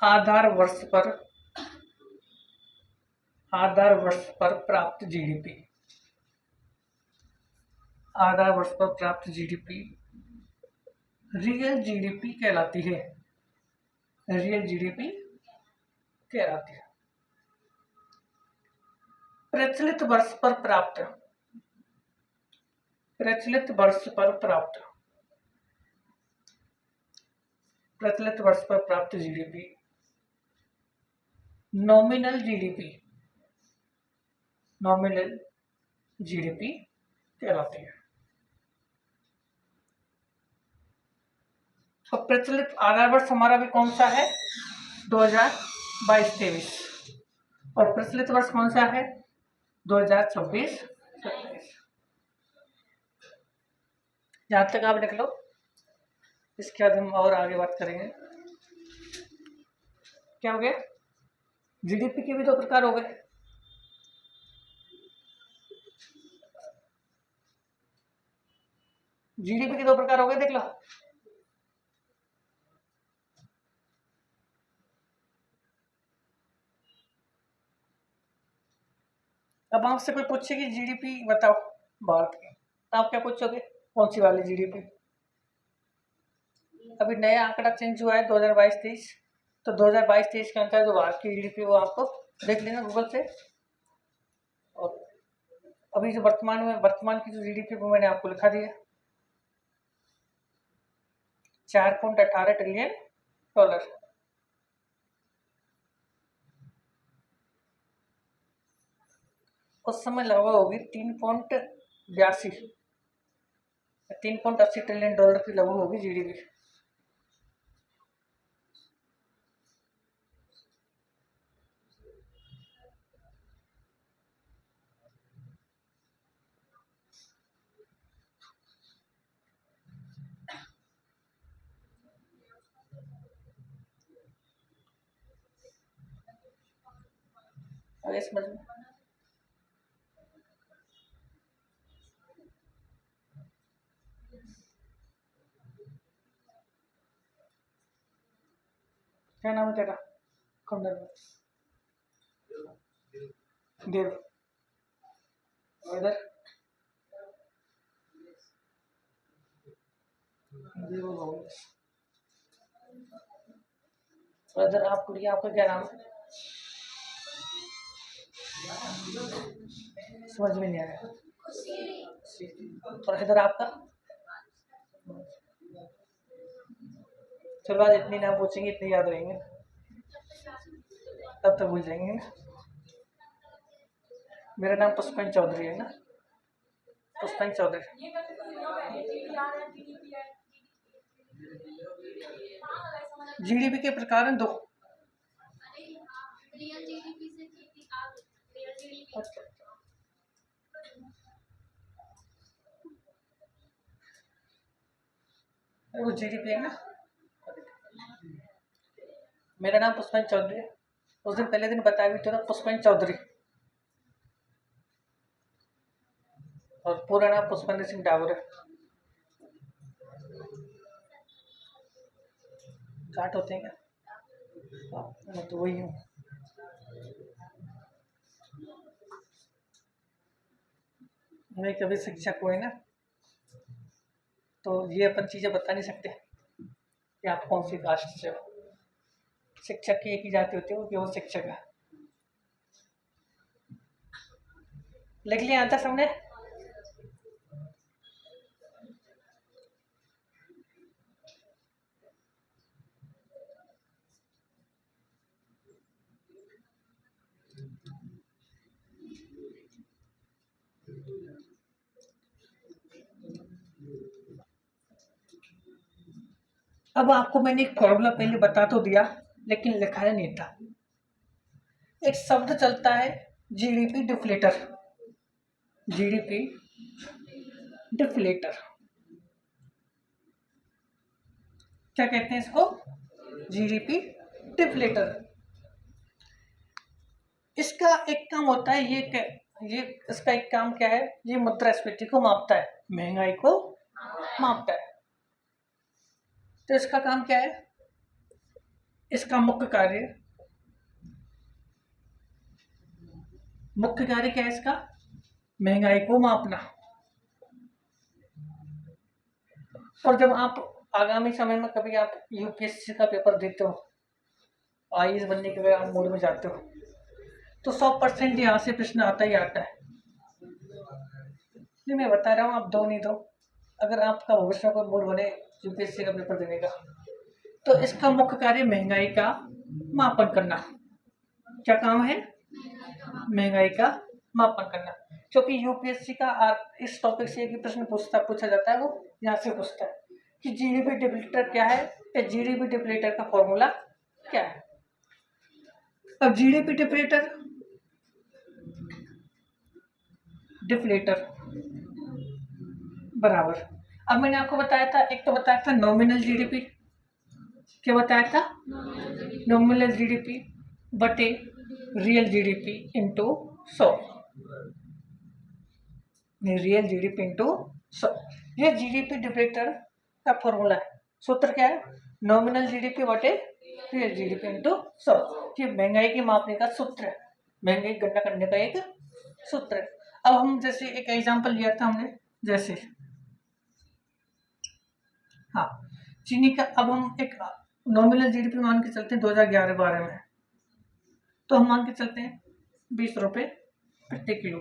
आधार वर्ष पर प्राप्त जीडीपी, आधार वर्ष पर प्राप्त जीडीपी रियल जीडीपी कहलाती है, रियल जीडीपी कहलाती है। प्रचलित वर्ष पर प्राप्त, प्रचलित वर्ष पर प्राप्त, प्रचलित वर्ष पर प्राप्त GDP nominal GDP, nominal GDP कहलाती है। तो प्रचलित आधार वर्ष हमारा भी कौन सा है, 2022-23, और प्रचलित वर्ष कौन सा है, 2026-27। यहां तक आप लिख लो, इसके बाद हम और आगे बात करेंगे। क्या हो गया, जीडीपी के भी दो प्रकार हो गए। जीडीपी के दो प्रकार हो गए, देख लो। अब आपसे कोई पूछे कि जीडीपी बताओ भारत की, तो आप क्या पूछोगे, कौन सी वाली जीडीपी। अभी नया आंकड़ा चेंज हुआ है 2022-23, तो 2022-23 के अंदर जो भारत की जीडीपी वो आपको देख लेना गूगल से। और अभी जो वर्तमान की जो जीडीपी वो मैंने आपको लिखा दिया, 4.18 ट्रिलियन डॉलर। उस समय लगभग होगी 3.80 ट्रिलियन डॉलर की लगभग होगी जीडीपी। आगे समझ में, क्या नाम है तेरा, कुंदन देव, इधर इधर आप कुड़िया, आपका क्या नाम है, समझ में नहीं आया। और इधर आपका, चलो आज इतनी नाम पूछेंगे, इतने याद रहेंगे, तब तो भूल जाएंगे ना। मेरा नाम पुष्पन चौधरी है ना, पुष्पन चौधरी। जीडीपी के प्रकार हैं दो। वो जीडीपी है ना, मेरा नाम पुष्पन चौधरी है, उस दिन पहले दिन बताया भी तो था, पुष्पन चौधरी, और पूरा नाम पुष्पेंद्र सिंह डावर है। काट होते हैं क्या, मैं तो वही हूँ। मैं कभी शिक्षक हुए ना, तो ये अपन चीज़ें बता नहीं सकते कि आप कौन सी कास्ट से हो। शिक्षक की एक ही जाति होती है वो, कि वो शिक्षक है। लिख लिया आंसर सबने? अब आपको मैंने एक फॉर्मूला पहले बता तो दिया, लेकिन लिखाया नहीं था। एक शब्द चलता है जीडीपी डिफ्लेटर। जीडीपी डिफ्लेटर क्या कहते हैं इसको? GDP deflator. इसका एक काम होता है, ये इसका एक काम क्या है? ये मुद्रास्फीति को मापता है, महंगाई को मापता है। तो इसका काम क्या है? इसका मुख्य कार्य क्या है इसका? महंगाई को मापना। और जब आप आगामी समय में कभी आप यूपीएससी का पेपर देते हो, आईएएस बनने के अगर आप मोड में जाते हो, तो 100% यहाँ से प्रश्न आता ही आता है। नहीं, मैं बता रहा हूँ, आप दो नहीं दो, अगर आपका भविष्य का मूड बने यूपीएससी का पेपर देने का, तो इसका मुख्य कार्य महंगाई का मापन करना। क्या काम है? महंगाई का मापन करना। क्योंकि यूपीएससी का इस टॉपिक से एक ही प्रश्न पूछा जाता है, वो यहाँ से पूछता है कि जीडीपी डिप्लेटर क्या है, या जीडीपी डिप्लेटर का फॉर्मूला क्या है। अब जीडीपी डिप्लेटर बराबर, अब मैंने आपको बताया था, एक तो बताया था नॉमिनल जीडीपी, क्या बताया था? नॉमिनल जीडीपी बटे real GDP into 100। Real GDP into 100, ये जीडीपी डिप्लेटर का फॉर्मूला है। सूत्र क्या है? नॉमिनल जीडीपी बटे रियल जीडीपी इंटू 100। ये महंगाई की मापने का सूत्र है, महंगाई गणना करने का एक सूत्र है। अब हम जैसे एक एग्जांपल लिया था हमने, जैसे हाँ, चीनी का, अब हम एक नॉमिनल जीडीपी मान के चलते हैं 2011-12 में, तो हम मान के चलते हैं 20 रुपये प्रति किलो।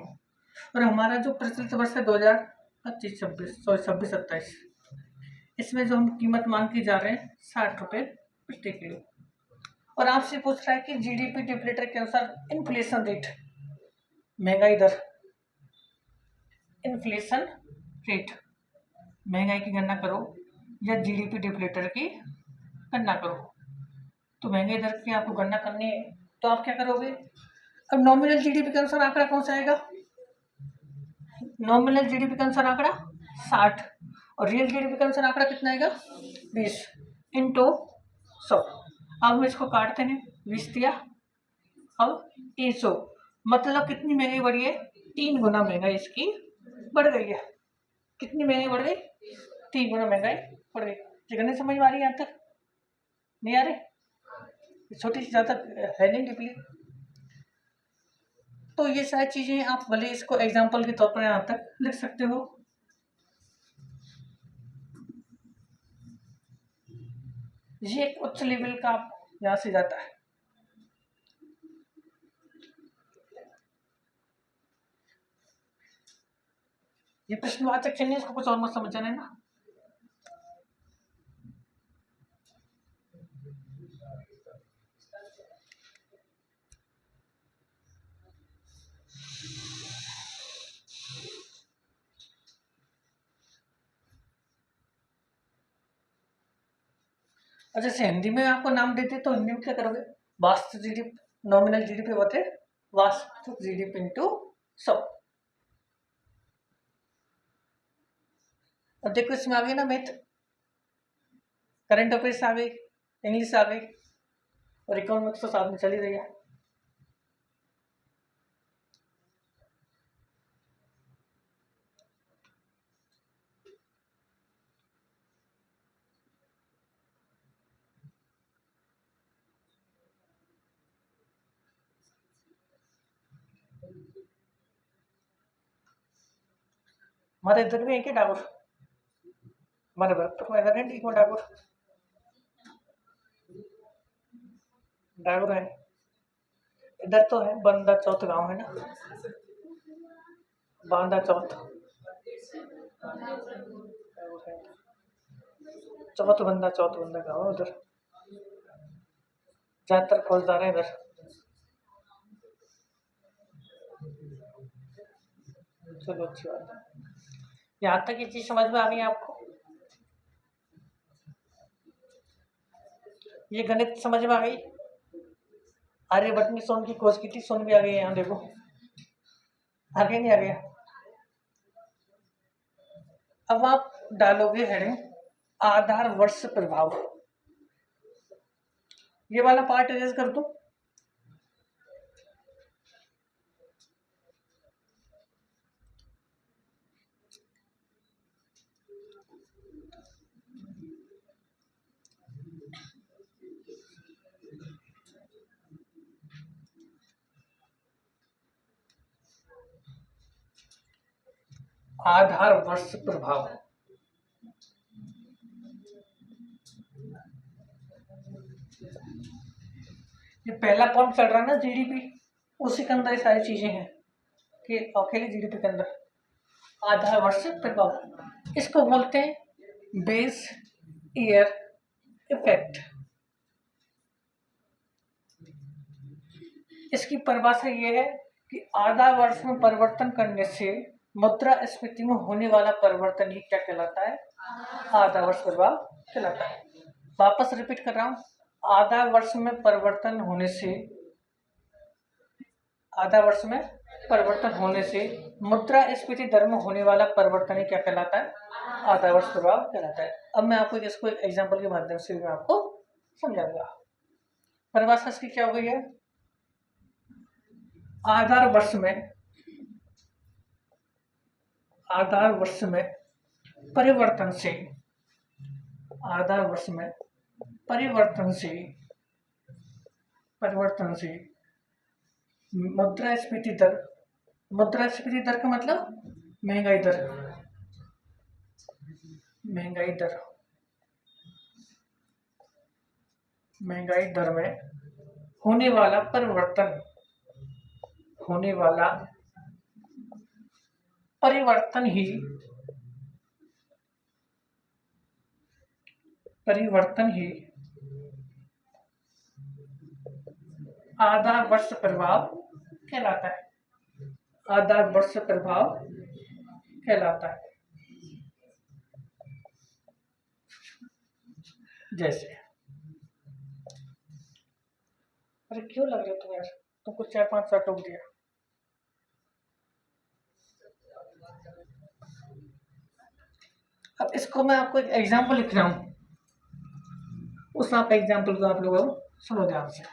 और हमारा जो प्रचलित वर्ष है 2025-26, सॉरी 26-27, इसमें जो हम कीमत मान के जा रहे हैं 60 रुपये प्रति किलो। और आपसे पूछ रहा है कि जीडीपी डिप्लेटर के अनुसार इन्फ्लेशन रेट, महंगाई दर, इन्फ्लेशन रेट, महंगाई की गणना करो या जीडीपी डिप्लेटर की गणना करो। तो महंगाई दर की आपको गणना करनी है, तो आप क्या करोगे? अब नॉमिनल जीडीपी के अनुसार आंकड़ा कौन सा आएगा? नॉमिनल जीडीपी के अनुसार आंकड़ा 60, और रियल जीडीपी के अनुसार आंकड़ा कितना आएगा? 20 इंटू 100। अब हम इसको काटते हैं, 20 दिया, अब 300, मतलब कितनी महंगाई बढ़ी है? 3 गुना महंगाई इसकी बढ़ गई है। कितनी महंगाई बढ़ गई? 3 गुना महंगाई बढ़ गई। कितने समझ में आ रही है? यहाँ तक नहीं आ रही? छोटी सी ज़्यादा है नहीं डीपली। तो ये सारी चीज़ें आप भले इसको एग्जाम्पल के तौर पर यहाँ तक लिख सकते हो। ये एक उच्च लेवल का यहाँ से जाता है। ये प्रश्नवाचक चिन्ह, इसको कुछ और मत समझ जाना है ना। और जैसे हिंदी में आपको नाम देते तो हिंदी में क्या करोगे? वास्तविक जीडीपी, नॉमिनल जीडीपी बटे वास्तविक जीडीपी इंटू 100। और देखो इसमें आ गई ना मैथ, करंट अफेयर्स आ गई, इंग्लिश आ गई, और इकोनॉमिक्स तो साथ में चल ही रही है। हमारे इधर भी है क्या डागोर? हमारे भरतपुर में इधर है ठीक में डागोर? डागोर है इधर तो है, बंदा चौथ गांव है ना, बांदा चौथ, चौथ बंदा गाँव है उधर, ज्यादातर फौजदार है इधर। चलो अच्छी बात है। यहाँ तक ये चीज समझ में आ गई आपको? ये गणित समझ में आ गई? आर्यभट्ट ने सोन की खोज की थी, सोन भी आ गई यहाँ देखो, आगे नहीं आ गया। अब आप डालोगे हेडिंग आधार वर्ष प्रभाव, ये वाला पार्ट इरेज कर दो। आधार वर्ष प्रभाव, ये पहला पॉइंट चल रहा है ना जीडीपी, उसी के अंदर ये सारी चीजें हैं कि अकेले जीडीपी के अंदर आधार वर्ष प्रभाव, इसको बोलते हैं बेस ईयर इफेक्ट। इसकी परिभाषा ये है कि आधा वर्ष में परिवर्तन करने से मुद्रास्फीति में होने वाला परिवर्तन ही क्या कहलाता है? आधा वर्ष प्रभाव कहलाता है। वापस रिपीट कर रहा हूं, आधा वर्ष में परिवर्तन होने से, आधा वर्ष में परिवर्तन होने से मुद्रास्फीति दर में होने वाला परिवर्तन ही क्या कहलाता है? आधा वर्ष प्रभाव कहलाता है। अब मैं आपको इसको एग्जाम्पल के माध्यम से मैं आपको समझाऊंगा। परिभाषा इसकी क्या हो गई है? आधार वर्ष में परिवर्तन से, आधार वर्ष में परिवर्तन से मुद्रास्फीति दर, मुद्रास्फीति दर का मतलब महंगाई दर में होने वाला परिवर्तन ही आधा वर्ष प्रभाव कहलाता है। आधा वर्ष प्रभाव कहलाता है। जैसे, अरे क्यों लग रहे हो तुम यार, तुमको 4-5 साल टोक दिया। अब इसको मैं आपको एक एग्जाम्पल लिख रहा हूं, उस आप एग्जाम्पल को आप लोगों सुनो ध्यान से।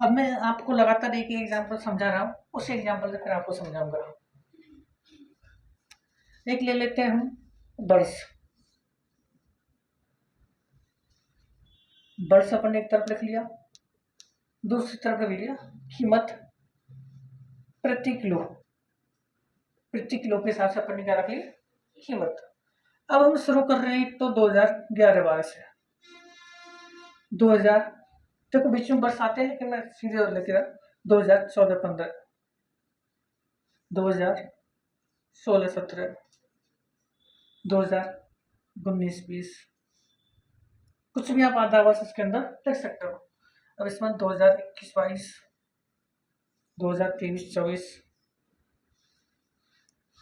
अब मैं आपको लगातार एक एग्जाम्पल समझा रहा हूं, उस एग्जाम्पल से फिर आपको समझाऊंगा। एक ले लेते हैं हम वर्ष अपन ने एक तरफ लिख लिया, दूसरी तरफ लिख लिया कीमत प्रति किलो के हिसाब से अपन ने क्या रख लिया? कीमत। अब हम शुरू कर रहे हैं तो 2011-12 से, 2000 देखो बीच में वर्ष आते हैं लेकिन मैं सीधे लेके रहा, 2014-15, 2016-17, 2019-20, कुछ भी आप आधा वर्ष इसके अंदर लिख सकते हो। अब इसमें 2021-22, 2023-24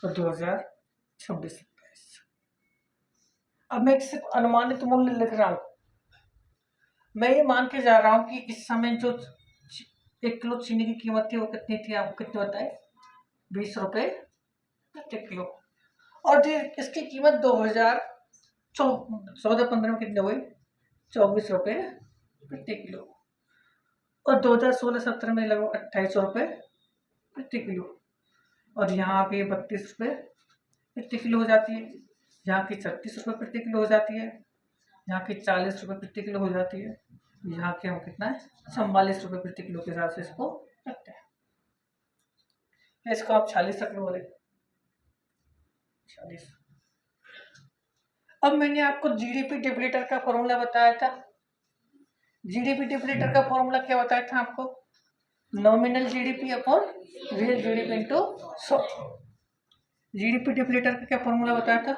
और 2026-27। अब मैं सिर्फ अनुमानित मूल्य लिख रहा हूं। मैं ये मान के जा रहा हूं कि इस समय जो 1 किलो चीनी की कीमत थी वो कितनी थी, आपको कितनी बताए? 20 रुपए प्रति किलो। और इसकी कीमत 2014-15 में कितनी हुई? 24 रुपए प्रति किलो। और 2016-17 में लगभग 28 रुपए प्रति किलो। और यहाँ पे 32 रुपए प्रति किलो हो जाती है, यहाँ की 36 रुपए प्रति किलो हो जाती है, यहाँ की 40 रुपए प्रति किलो हो जाती है, यहाँ के हम कितना है 44 रुपए प्रति किलो के हिसाब से इसको रखते हैं। या इसको आप 40 रख लो बोले 40। अब मैंने आपको जीडीपी डिप्लीटर का फॉर्मूला बताया था। जीडीपी डिप्लीटर का फॉर्मूला क्या बताया था आपको? Nominal GDP upon real GDP into 100। GDP deflator का क्या फॉर्मूला बताया था?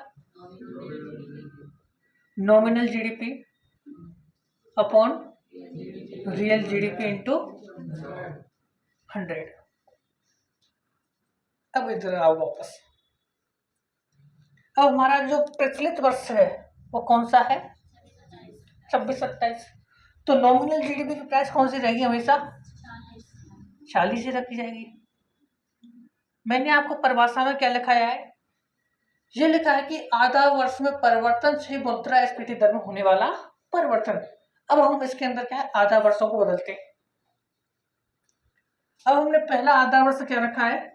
Nominal GDP upon real GDP into 100। अब इधर आओ वापस। अब हमारा जो प्रचलित वर्ष है वो कौन सा है? 26-27। तो नॉमिनल जीडीपी की प्राइस कौन सी रहेगी? हमेशा 40 ही रखी जाएगी। मैंने आपको परिभाषा में क्या लिखाया है? ये लिखा है कि आधा वर्ष में परिवर्तन से मुद्रास्फीति दर में होने वाला परिवर्तन। अब हम इसके अंदर क्या है, आधा वर्षों को बदलते हैं। अब हमने पहला आधा वर्ष क्या रखा है?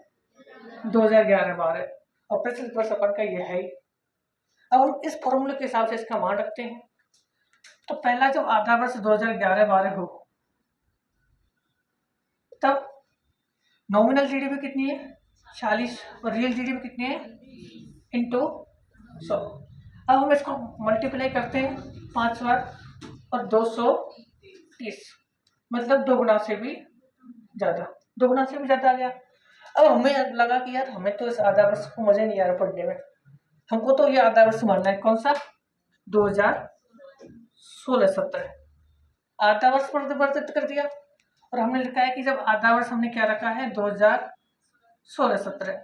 2011-12 और प्रचलित वर्ष अपन का ये है ही। अब हम इस फॉर्मूले के हिसाब से इसका मान रखते हैं। तो पहला जब आधा वर्ष 2011-12 हो तब नॉमिनल जीडीपी कितनी है? 40 और रियल जीडीपी कितनी है? इंटू 100। अब हम इसको मल्टीप्लाई करते हैं 5 बार और 230, मतलब 2 गुना से भी ज़्यादा, 2 गुना से भी ज़्यादा आ गया। अब हमें लगा कि यार हमें तो इस आधा वर्ष को मज़े नहीं आ रहा पढ़ने में, हमको तो ये आधा वर्ष मानना है। कौन सा? 2016-17 आधा वर्ष परिवर्तित कर दिया और हमने लिखा है कि जब आधा वर्ष हमने क्या रखा है? 2016-17।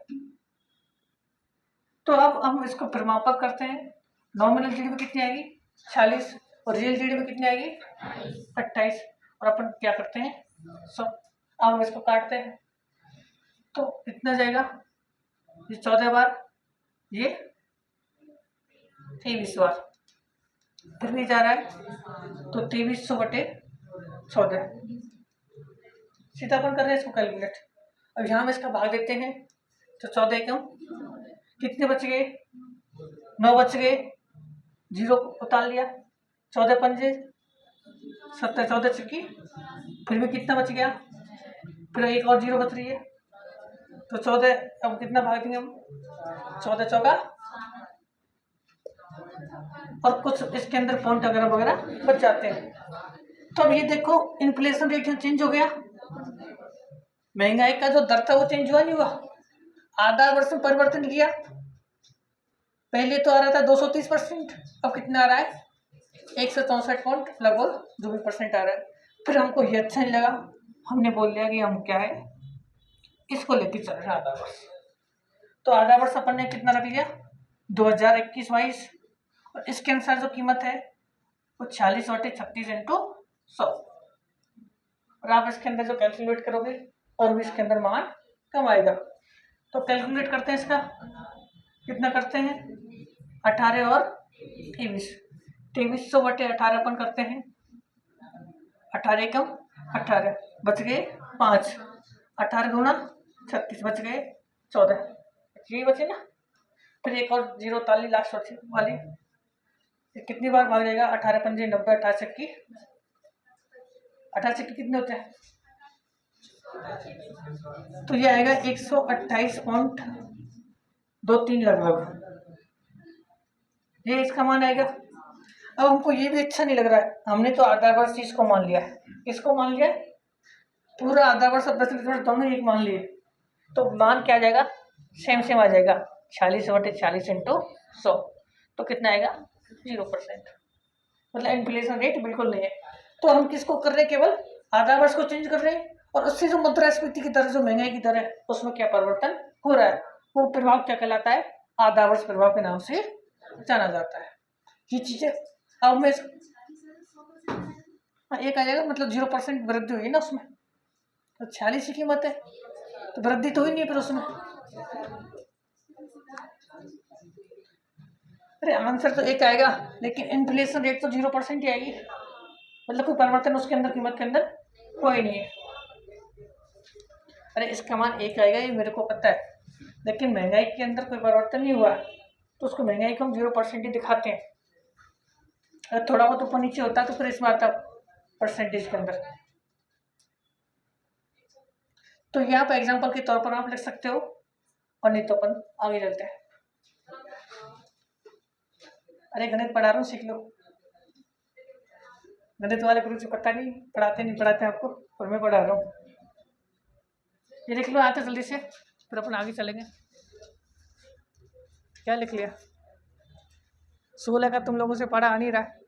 तो अब हम इसको परिमापक करते हैं। नॉमिनल जीडीपी कितनी आएगी? 40 और रियल जीडीपी कितनी आएगी? 28 और अपन क्या करते हैं? 100। अब हम इसको काटते हैं तो कितना जाएगा? ये 14 बार, ये 23 बार, फिर भी जा रहा है तो 2300/14। सीधा अपन कर रहे हैं इसको कैलकुलेट। अब यहाँ हम इसका भाग देते हैं तो 14 कम कितने बच गए? 9 बच गए, 0 उतार लिया। 14 पंजे 70, 14 चुकी, फिर भी कितना बच गया? फिर एक और 0 बच रही है तो 14। अब कितना भाग देंगे हम? 14 चौका और कुछ इसके अंदर पॉइंट वगैरह वगैरह बच जाते हैं। तो अब ये देखो इन्फ्लेशन रेट चेंज हो गया, महंगाई का जो दर था वो चेंज हुआ नहीं हुआ? आधा वर्ष में परिवर्तन किया। पहले तो आ रहा था 230%, अब कितना आ रहा है? 164 पॉइंट लगभग 2% आ रहा है। फिर हमको ये अच्छा नहीं लगा, हमने बोल लिया कि हम क्या है इसको लेके चल रहे हैं आधा वर्ष। तो आधा वर्ष अपन ने कितना रख लिया? 2021-22 और इसके अनुसार जो कीमत है वो 40/36 इंटू 100। और आप इसके अंदर जो कैलकुलेट करोगे और भी इसके अंदर मान कम आएगा। तो कैलकुलेट करते हैं इसका, कितना करते हैं? 18 और 23, 2300/18 अपन करते हैं। 18 कम 18 बच गए 5, 18 दूना 36 बच गए 14, यही बचे ना। फिर एक और 0 ताली लास्ट वाली, कितनी बार भाग जाएगा? 18 पंजे 90, 18 चक्की 18 चक्की कितने होते हैं? तो ये आएगा 128.23 लगभग, ये इसका मान आएगा। अब हमको ये भी अच्छा नहीं लग रहा है, हमने तो आधा वर्ष इसको मान लिया, इसको मान लिया, पूरा आधा वर्ष और प्रचलित वर्ष दोनों एक मान लिए, तो मान क्या आ जाएगा? सेम आ जाएगा 40/40 इंटू 100। तो कितना आएगा? 0%, मतलब इन्फ्लेशन रेट बिल्कुल नहीं है। तो हम किसको कर रहे हैं? केवल आधा वर्ष को चेंज कर रहे हैं और उससे जो मुद्रास्फीति की दर, जो महंगाई की दर है, उसमें क्या परिवर्तन हो रहा है, वो प्रभाव क्या कहलाता है? आधा वर्ष प्रभाव के नाम से जाना जाता है। ये चीजें अब मैं एक आ जाएगा, मतलब 0% वृद्धि हुई ना उसमें, तो 46 की कीमत है तो वृद्धि तो हुई नहीं फिर उसमें। अरे आंसर तो एक आएगा, लेकिन इन्फ्लेशन रेट तो 0% ही आएगी, मतलब कोई परिवर्तन उसके अंदर कीमत के अंदर कोई नहीं है। अरे इसका मान एक आएगा ये मेरे को पता है, लेकिन महंगाई के अंदर कोई परिवर्तन नहीं हुआ तो उसको महंगाई को हम 0% ही दिखाते हैं। अगर थोड़ा बहुत ऊपर नीचे होता है तो फिर इसमें आता परसेंटेज के अंदर। तो यहाँ पर एग्जाम्पल के तौर पर आप लिख सकते हो, और नहीं तो अपन आगे चलते हैं। अरे गणित पढ़ा रहा हूँ, सीख लो। गणित वाले गुरु जी पता नहीं पढ़ाते आपको, और मैं पढ़ा रहा हूँ। ये लिख लो आते जल्दी से, फिर अपन आगे चलेंगे। क्या लिख लिया? 16 का तुम लोगों से पढ़ा आ नहीं रहा है।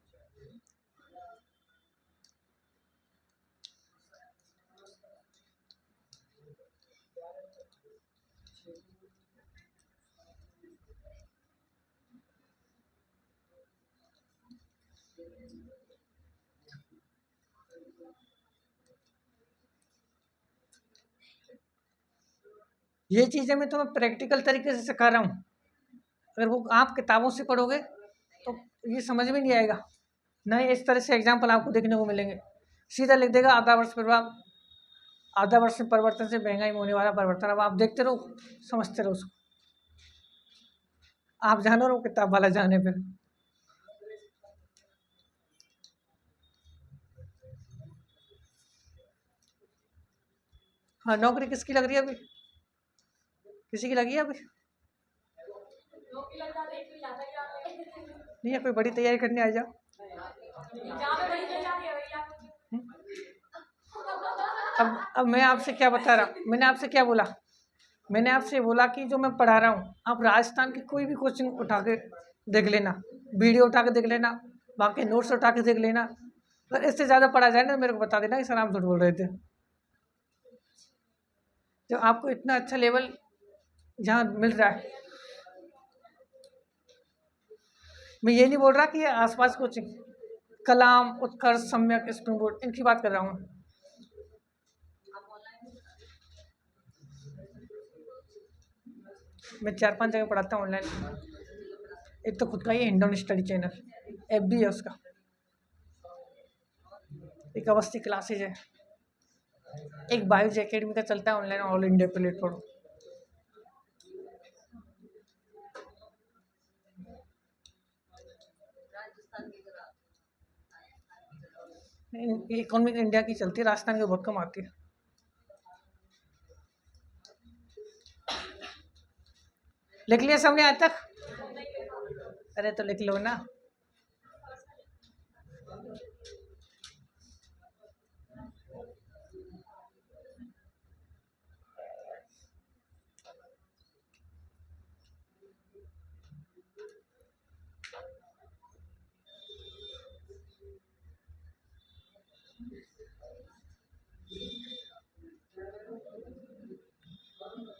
ये चीज़ें मैं तुम्हें प्रैक्टिकल तरीके से सिखा रहा हूँ। अगर वो आप किताबों से पढ़ोगे तो ये समझ में नहीं आएगा। नहीं, इस तरह से एग्जाम्पल आपको देखने को मिलेंगे। सीधा लिख देगा आधा वर्ष प्रभाव, आधा वर्ष में परिवर्तन से महंगाई में होने वाला परिवर्तन। अब आप देखते रहो, समझते रहो उसको। आप जानो रहो, किताब वाला जाने। फिर हाँ, नौकरी किसकी लग रही है अभी? किसी की लगी है अभी? नहीं है, कोई बड़ी तैयारी करने आ जाओ। अब मैं आपसे क्या बता रहा हूँ, मैंने आपसे क्या बोला? मैंने आपसे बोला कि जो मैं पढ़ा रहा हूँ, आप राजस्थान की कोई भी कोचिंग उठा के देख लेना, वीडियो उठा के देख लेना, वहाँ के नोट्स उठा के देख लेना। अगर इससे ज़्यादा पढ़ा जाए ना तो मेरे को बता देना कि सर आप झूठ बोल रहे थे। जो आपको इतना अच्छा लेवल जहाँ मिल रहा है, मैं ये नहीं बोल रहा कि ये आसपास कोचिंग, कलाम, उत्कर्ष, सम्यक, स्प्रिंग बोर्ड, इनकी बात कर रहा हूँ। मैं 4-5 जगह पढ़ाता हूँ ऑनलाइन। एक तो खुद का ही इंडोन स्टडी चैनल, FB है उसका। एक अवस्थी क्लासेज है, एक बायोज एकेडमी का चलता है online, all India platform. Economic India की चलती है, राजस्थान की बहुत कम आती है। लिख लिया सबने आज तक? अरे तो लिख लो ना।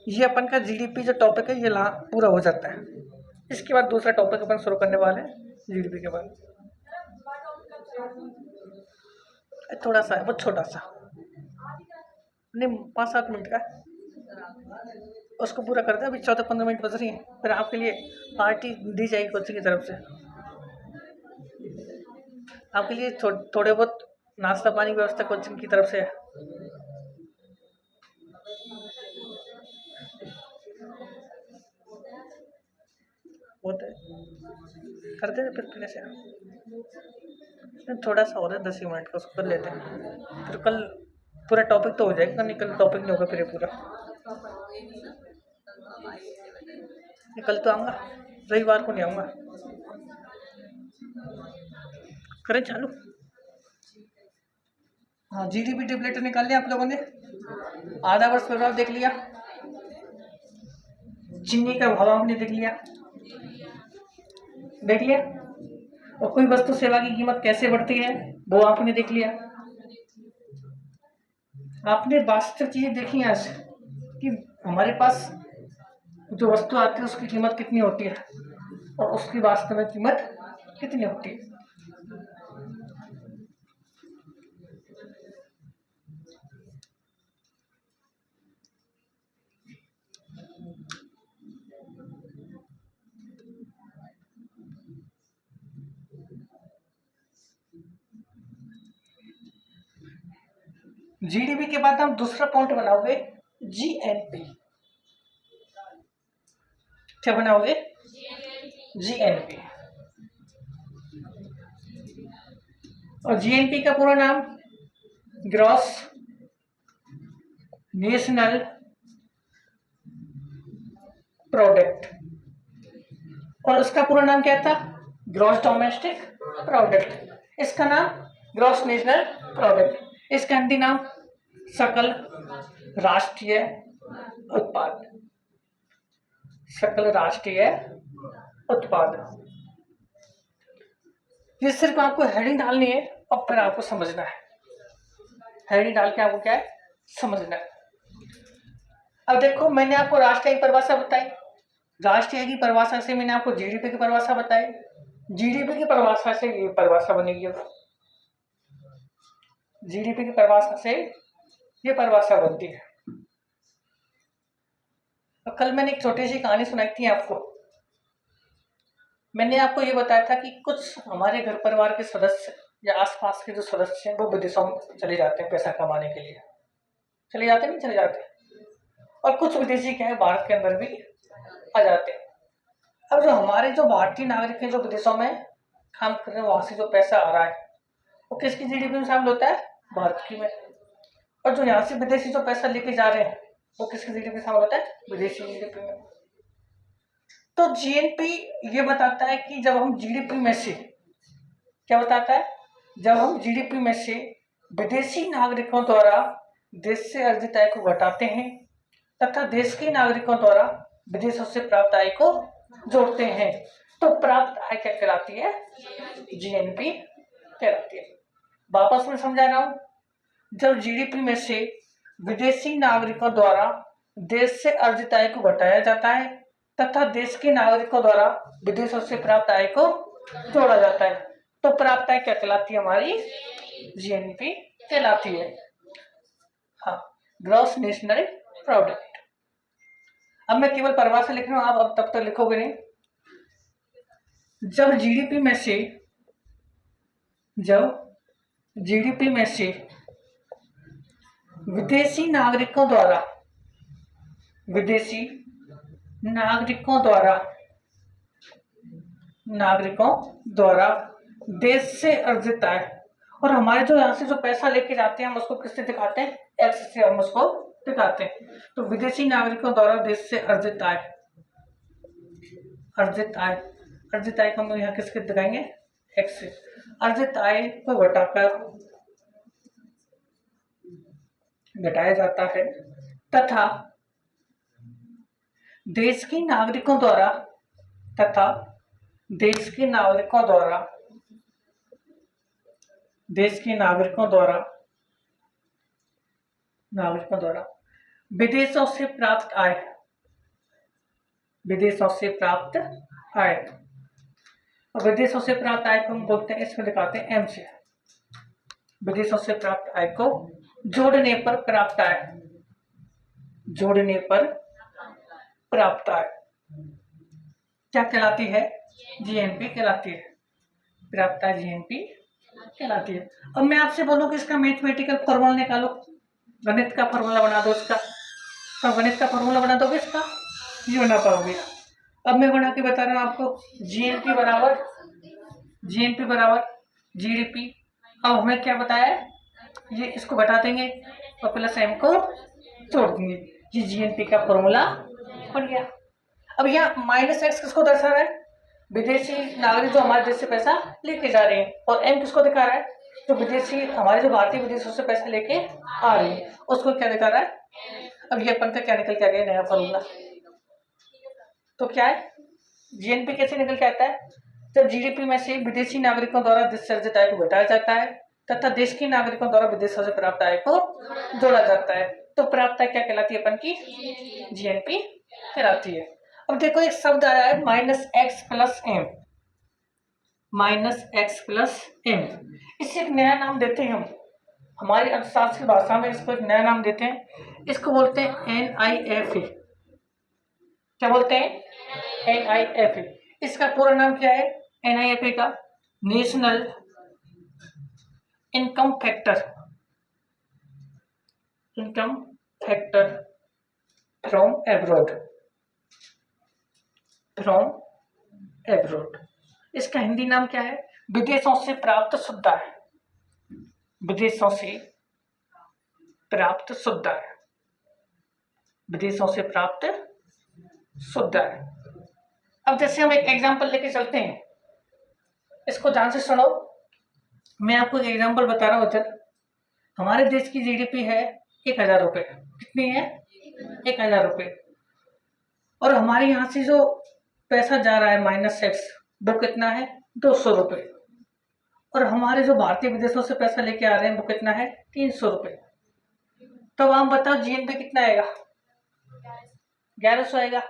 ये अपन का GDP जो टॉपिक है ये पूरा हो जाता है। इसके बाद दूसरा टॉपिक अपन शुरू करने वाले हैं GDP के बाद। थोड़ा सा है, बहुत छोटा सा, नहीं 5-7 मिनट का। उसको पूरा कर दे, अभी 14-15 मिनट बच रही है, फिर आपके लिए पार्टी दी जाएगी कोचिंग की तरफ से। आपके लिए थोड़े बहुत नाश्ता पानी की व्यवस्था कोचिंग की तरफ से है। होता है, करते हैं फिर पहले से। थोड़ा सा और है 10 मिनट का, उसको कर लेते हैं, फिर कल पूरा टॉपिक तो हो जाएगा। नहीं, कल टॉपिक नहीं होगा फिर ये पूरा। कल तो आऊँगा, रविवार को नहीं आऊँगा। करें चालू? हाँ, GDP टेबलेटर निकाल लिया आप लोगों ने? आधा वर्ष प्रभाव देख लिया? चीनी का भाव आपने देख लिया? देख लिया? और कोई वस्तु सेवा की कीमत कैसे बढ़ती है वो आपने देख लिया? आपने वास्तविक चीजें देखी आज कि हमारे पास जो वस्तु आती है उसकी कीमत कितनी होती है और उसकी वास्तव में कीमत कितनी होती है। GDP के बाद हम दूसरा पॉइंट बनाओगे GNP। क्या बनाओगे? GNP। और GNP का पूरा नाम ग्रॉस नेशनल प्रोडक्ट, और उसका पूरा नाम क्या था? Gross domestic product. इसका नाम ग्रॉस नेशनल प्रोडक्ट। इसका हिंदी नाम सकल राष्ट्रीय उत्पाद। सकल राष्ट्रीय उत्पाद। ये सिर्फ आपको हेडिंग डालनी है और फिर आपको समझना है। हेडिंग डाल के आपको क्या है? समझना है। अब देखो, मैंने आपको राष्ट्रीय की परिभाषा बताई। राष्ट्रीय की परिभाषा से मैंने आपको जीडीपी की परिभाषा बताई। जीडीपी की परिभाषा से ये परिभाषा बनेगी। जीडीपी की परिभाषा से ये परिभाषा बनती है। और कल मैंने एक छोटी सी कहानी सुनाई थी आपको। मैंने आपको ये बताया था कि कुछ हमारे घर परिवार के सदस्य या आसपास के जो सदस्य हैं वो विदेशों में चले जाते हैं पैसा कमाने के लिए। चले जाते नहीं चले जाते। और कुछ विदेशी क्या है भारत के अंदर भी आ जाते हैं। अब जो हमारे जो भारतीय नागरिक हैं जो विदेशों में काम कर रहे हैं, वहां से जो पैसा आ रहा है वो किसकी जीडीपी में शामिल होता है? भारत की में। और जो यहाँ से विदेशी जो पैसा लेके जा रहे हैं वो किसकी जीडीपी में शामिल होता है? विदेशी जीडीपी में। तो जीएनपी ये बताता है कि जब हम जीडीपी में से, क्या बताता है? जब हम जीडीपी में से विदेशी नागरिकों द्वारा देश से अर्जित आय को घटाते हैं तथा देश के नागरिकों द्वारा विदेशों से प्राप्त आय को जोड़ते हैं तो प्राप्त आय क्या कहलाती है? जीएनपी कहलाती है। वापस में समझा रहा हूं। जब जीडीपी में से विदेशी नागरिकों द्वारा देश से अर्जित आय को घटाया जाता है तथा देश के नागरिकों द्वारा विदेशों से प्राप्त आय को जोड़ा जाता है तो प्राप्त आय क्या कहलाती है? हमारी जीएनपी कहलाती है। हाँ, ग्रॉस नेशनल प्रोडक्ट। अब मैं केवल परिभाषा लिख रहा हूं, आप अब तब तक लिखोगे नहीं। जब जीडीपी में से विदेशी नागरिकों द्वारा देश से अर्जित आय, और हमारे जो यहाँ से जो पैसा लेके जाते हैं हम उसको किससे दिखाते हैं? एक्स से हम उसको दिखाते हैं। तो विदेशी नागरिकों द्वारा देश से अर्जित आय को हम यहाँ किसके दिखाएंगे? एक्स से। अर्जित आय को घटाया जाता है तथा देश के नागरिकों द्वारा विदेशों से प्राप्त आय विदेशों से प्राप्त आय को हम बोलते हैं, इसमें दिखाते हैं एम से। विदेशों से प्राप्त आय को जोड़ने पर प्राप्त आय क्या कहलाती है? जीएनपी कहलाती है। प्राप्त आय जीएनपी कहलाती है। अब मैं आपसे बोलूं कि इसका मैथमेटिकल फॉर्मूला निकालो, गणित का फॉर्मूला बना दो इसका। तो गणित का फॉर्मूला बना दोगे इसका? ये बना पाओगे। अब मैं बना के बता रहा हूं आपको। जीएनपी बराबर जीडीपी। अब हमें क्या बताया है? ये इसको घटा देंगे और प्लस एम को जोड़ देंगे। ये जीएनपी का फॉर्मूला बन गया। अब यहाँ माइनस एक्स किसको दर्शा रहा है? विदेशी नागरिक जो हमारे देश से पैसा लेके जा रहे हैं, और एम किसको दिखा रहा है? जो विदेशी हमारे जो भारतीय विदेशों से पैसा लेके आ रहे हैं उसको क्या दिखा रहा है? अब ये अपन का क्या निकल के आ गया? नया फॉर्मूला। तो क्या है? जीएनपी कैसे निकल के आता है? जब जीडीपी में से विदेशी नागरिकों द्वारा देश से अर्जित आय को घटाया जाता है तथा देश के नागरिकों द्वारा विदेशों से प्राप्त आय को जोड़ा जाता है तो प्राप्त आय क्या कहलाती है? अपन की जीएनपी कहलाती है। अब देखो एक शब्द आया है माइनस एक्स प्लस एम। इसे एक नया नाम देते हैं हम, हमारी अर्थशास्त्र की भाषा में इसको एक नया नाम देते हैं। इसको बोलते हैं NIFA। क्या बोलते हैं? NIFA। इसका पूरा नाम क्या है? NIFA का national income factor from abroad. इसका हिंदी नाम क्या है? विदेशों से प्राप्त शुद्ध आय। विदेशों से प्राप्त शुद्ध आय। अब जैसे हम एक एग्जांपल लेके चलते हैं, इसको ध्यान से सुनो। मैं आपको एक एग्जांपल बता रहा हूँ। इधर हमारे देश की जीडीपी है 1,000 रुपये। कितनी है? 1,000 रुपये। और हमारे यहाँ से जो पैसा जा रहा है माइनस एक्स, वो कितना है? 200 रुपये। और हमारे जो भारतीय विदेशों से पैसा लेके आ रहे हैं वो कितना है? 300 रुपये। तो आप बताओ जीएनपी कितना आएगा? 1100 आएगा।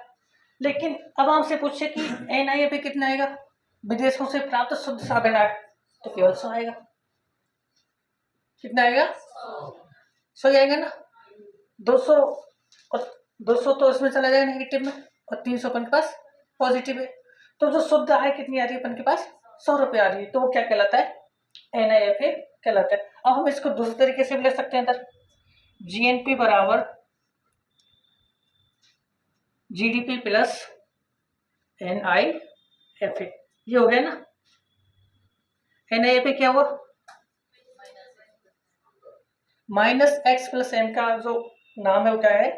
लेकिन अब आपसे पूछे कि एनआईएफए कितना आएगा, विदेशों से प्राप्त शुद्ध साधन आय, तो केवल 100 आएगा। कितना आएगा? 100 आएगा ना। 200 और 200 तो इसमें चला जाएगा नेगेटिव में, और 300 अपन के पास पॉजिटिव है। तो जो शुद्ध आय कितनी आ रही है अपन के पास? 100 रुपये आ रही है। तो वो क्या कहलाता है? एनआईएफए कहलाता है। अब हम इसको दूसरे तरीके से भी ले सकते हैं। इधर जीएनपी बराबर जीडीपी प्लस एनआईएफए, ये हो गया ना। एनआईएफए क्या हुआ? माइनस एक्स प्लस एम का जो नाम है वो क्या है?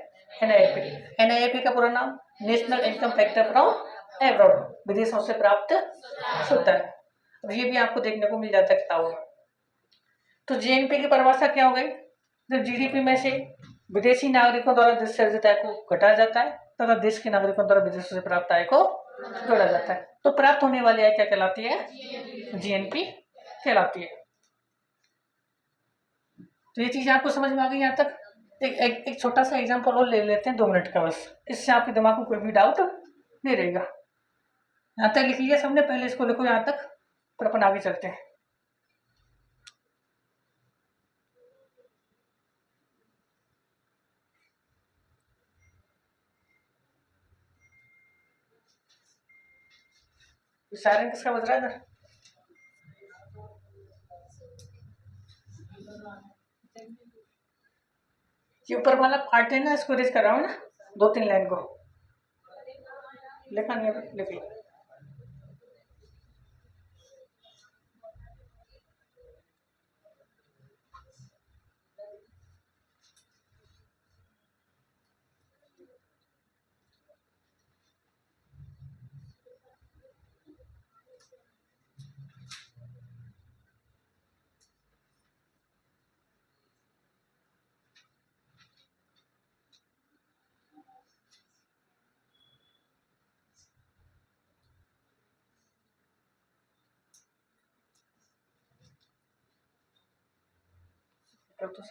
एनआईएफए। एनआईएफए का पूरा नाम national income factor from abroad, विदेशों से प्राप्त शुद्ध आय। अब ये भी आपको देखने को मिल जाता है किताबों में। तो जीएनपी की परिभाषा क्या हो गई? जब जीडीपी में से विदेशी नागरिकों द्वारा देश से अर्जित आय को घटाया जाता है तथा देश के नागरिकों द्वारा विदेशों से प्राप्त आय को जोड़ा जाता है, तो प्राप्त होने वाली आय क्या कहलाती है? जीएनपी कहलाती है। तो ये चीज आपको समझ में आ गई यहाँ तक? एक छोटा सा एग्जांपल और ले लेते हैं, 2 मिनट का बस, इससे आपके दिमाग में कोई भी डाउट नहीं रहेगा। यहाँ तक लिख लिया सबने? पहले इसको लिखो यहाँ तक, फिर अपन आगे चलते हैं। सायरन किसका बज रहा है इधर? ये ऊपर वाला पार्ट है ना, इसको रीच कर रहा हूँ ना, 2-3 लाइन को लिखा नहीं, लिख लो। तो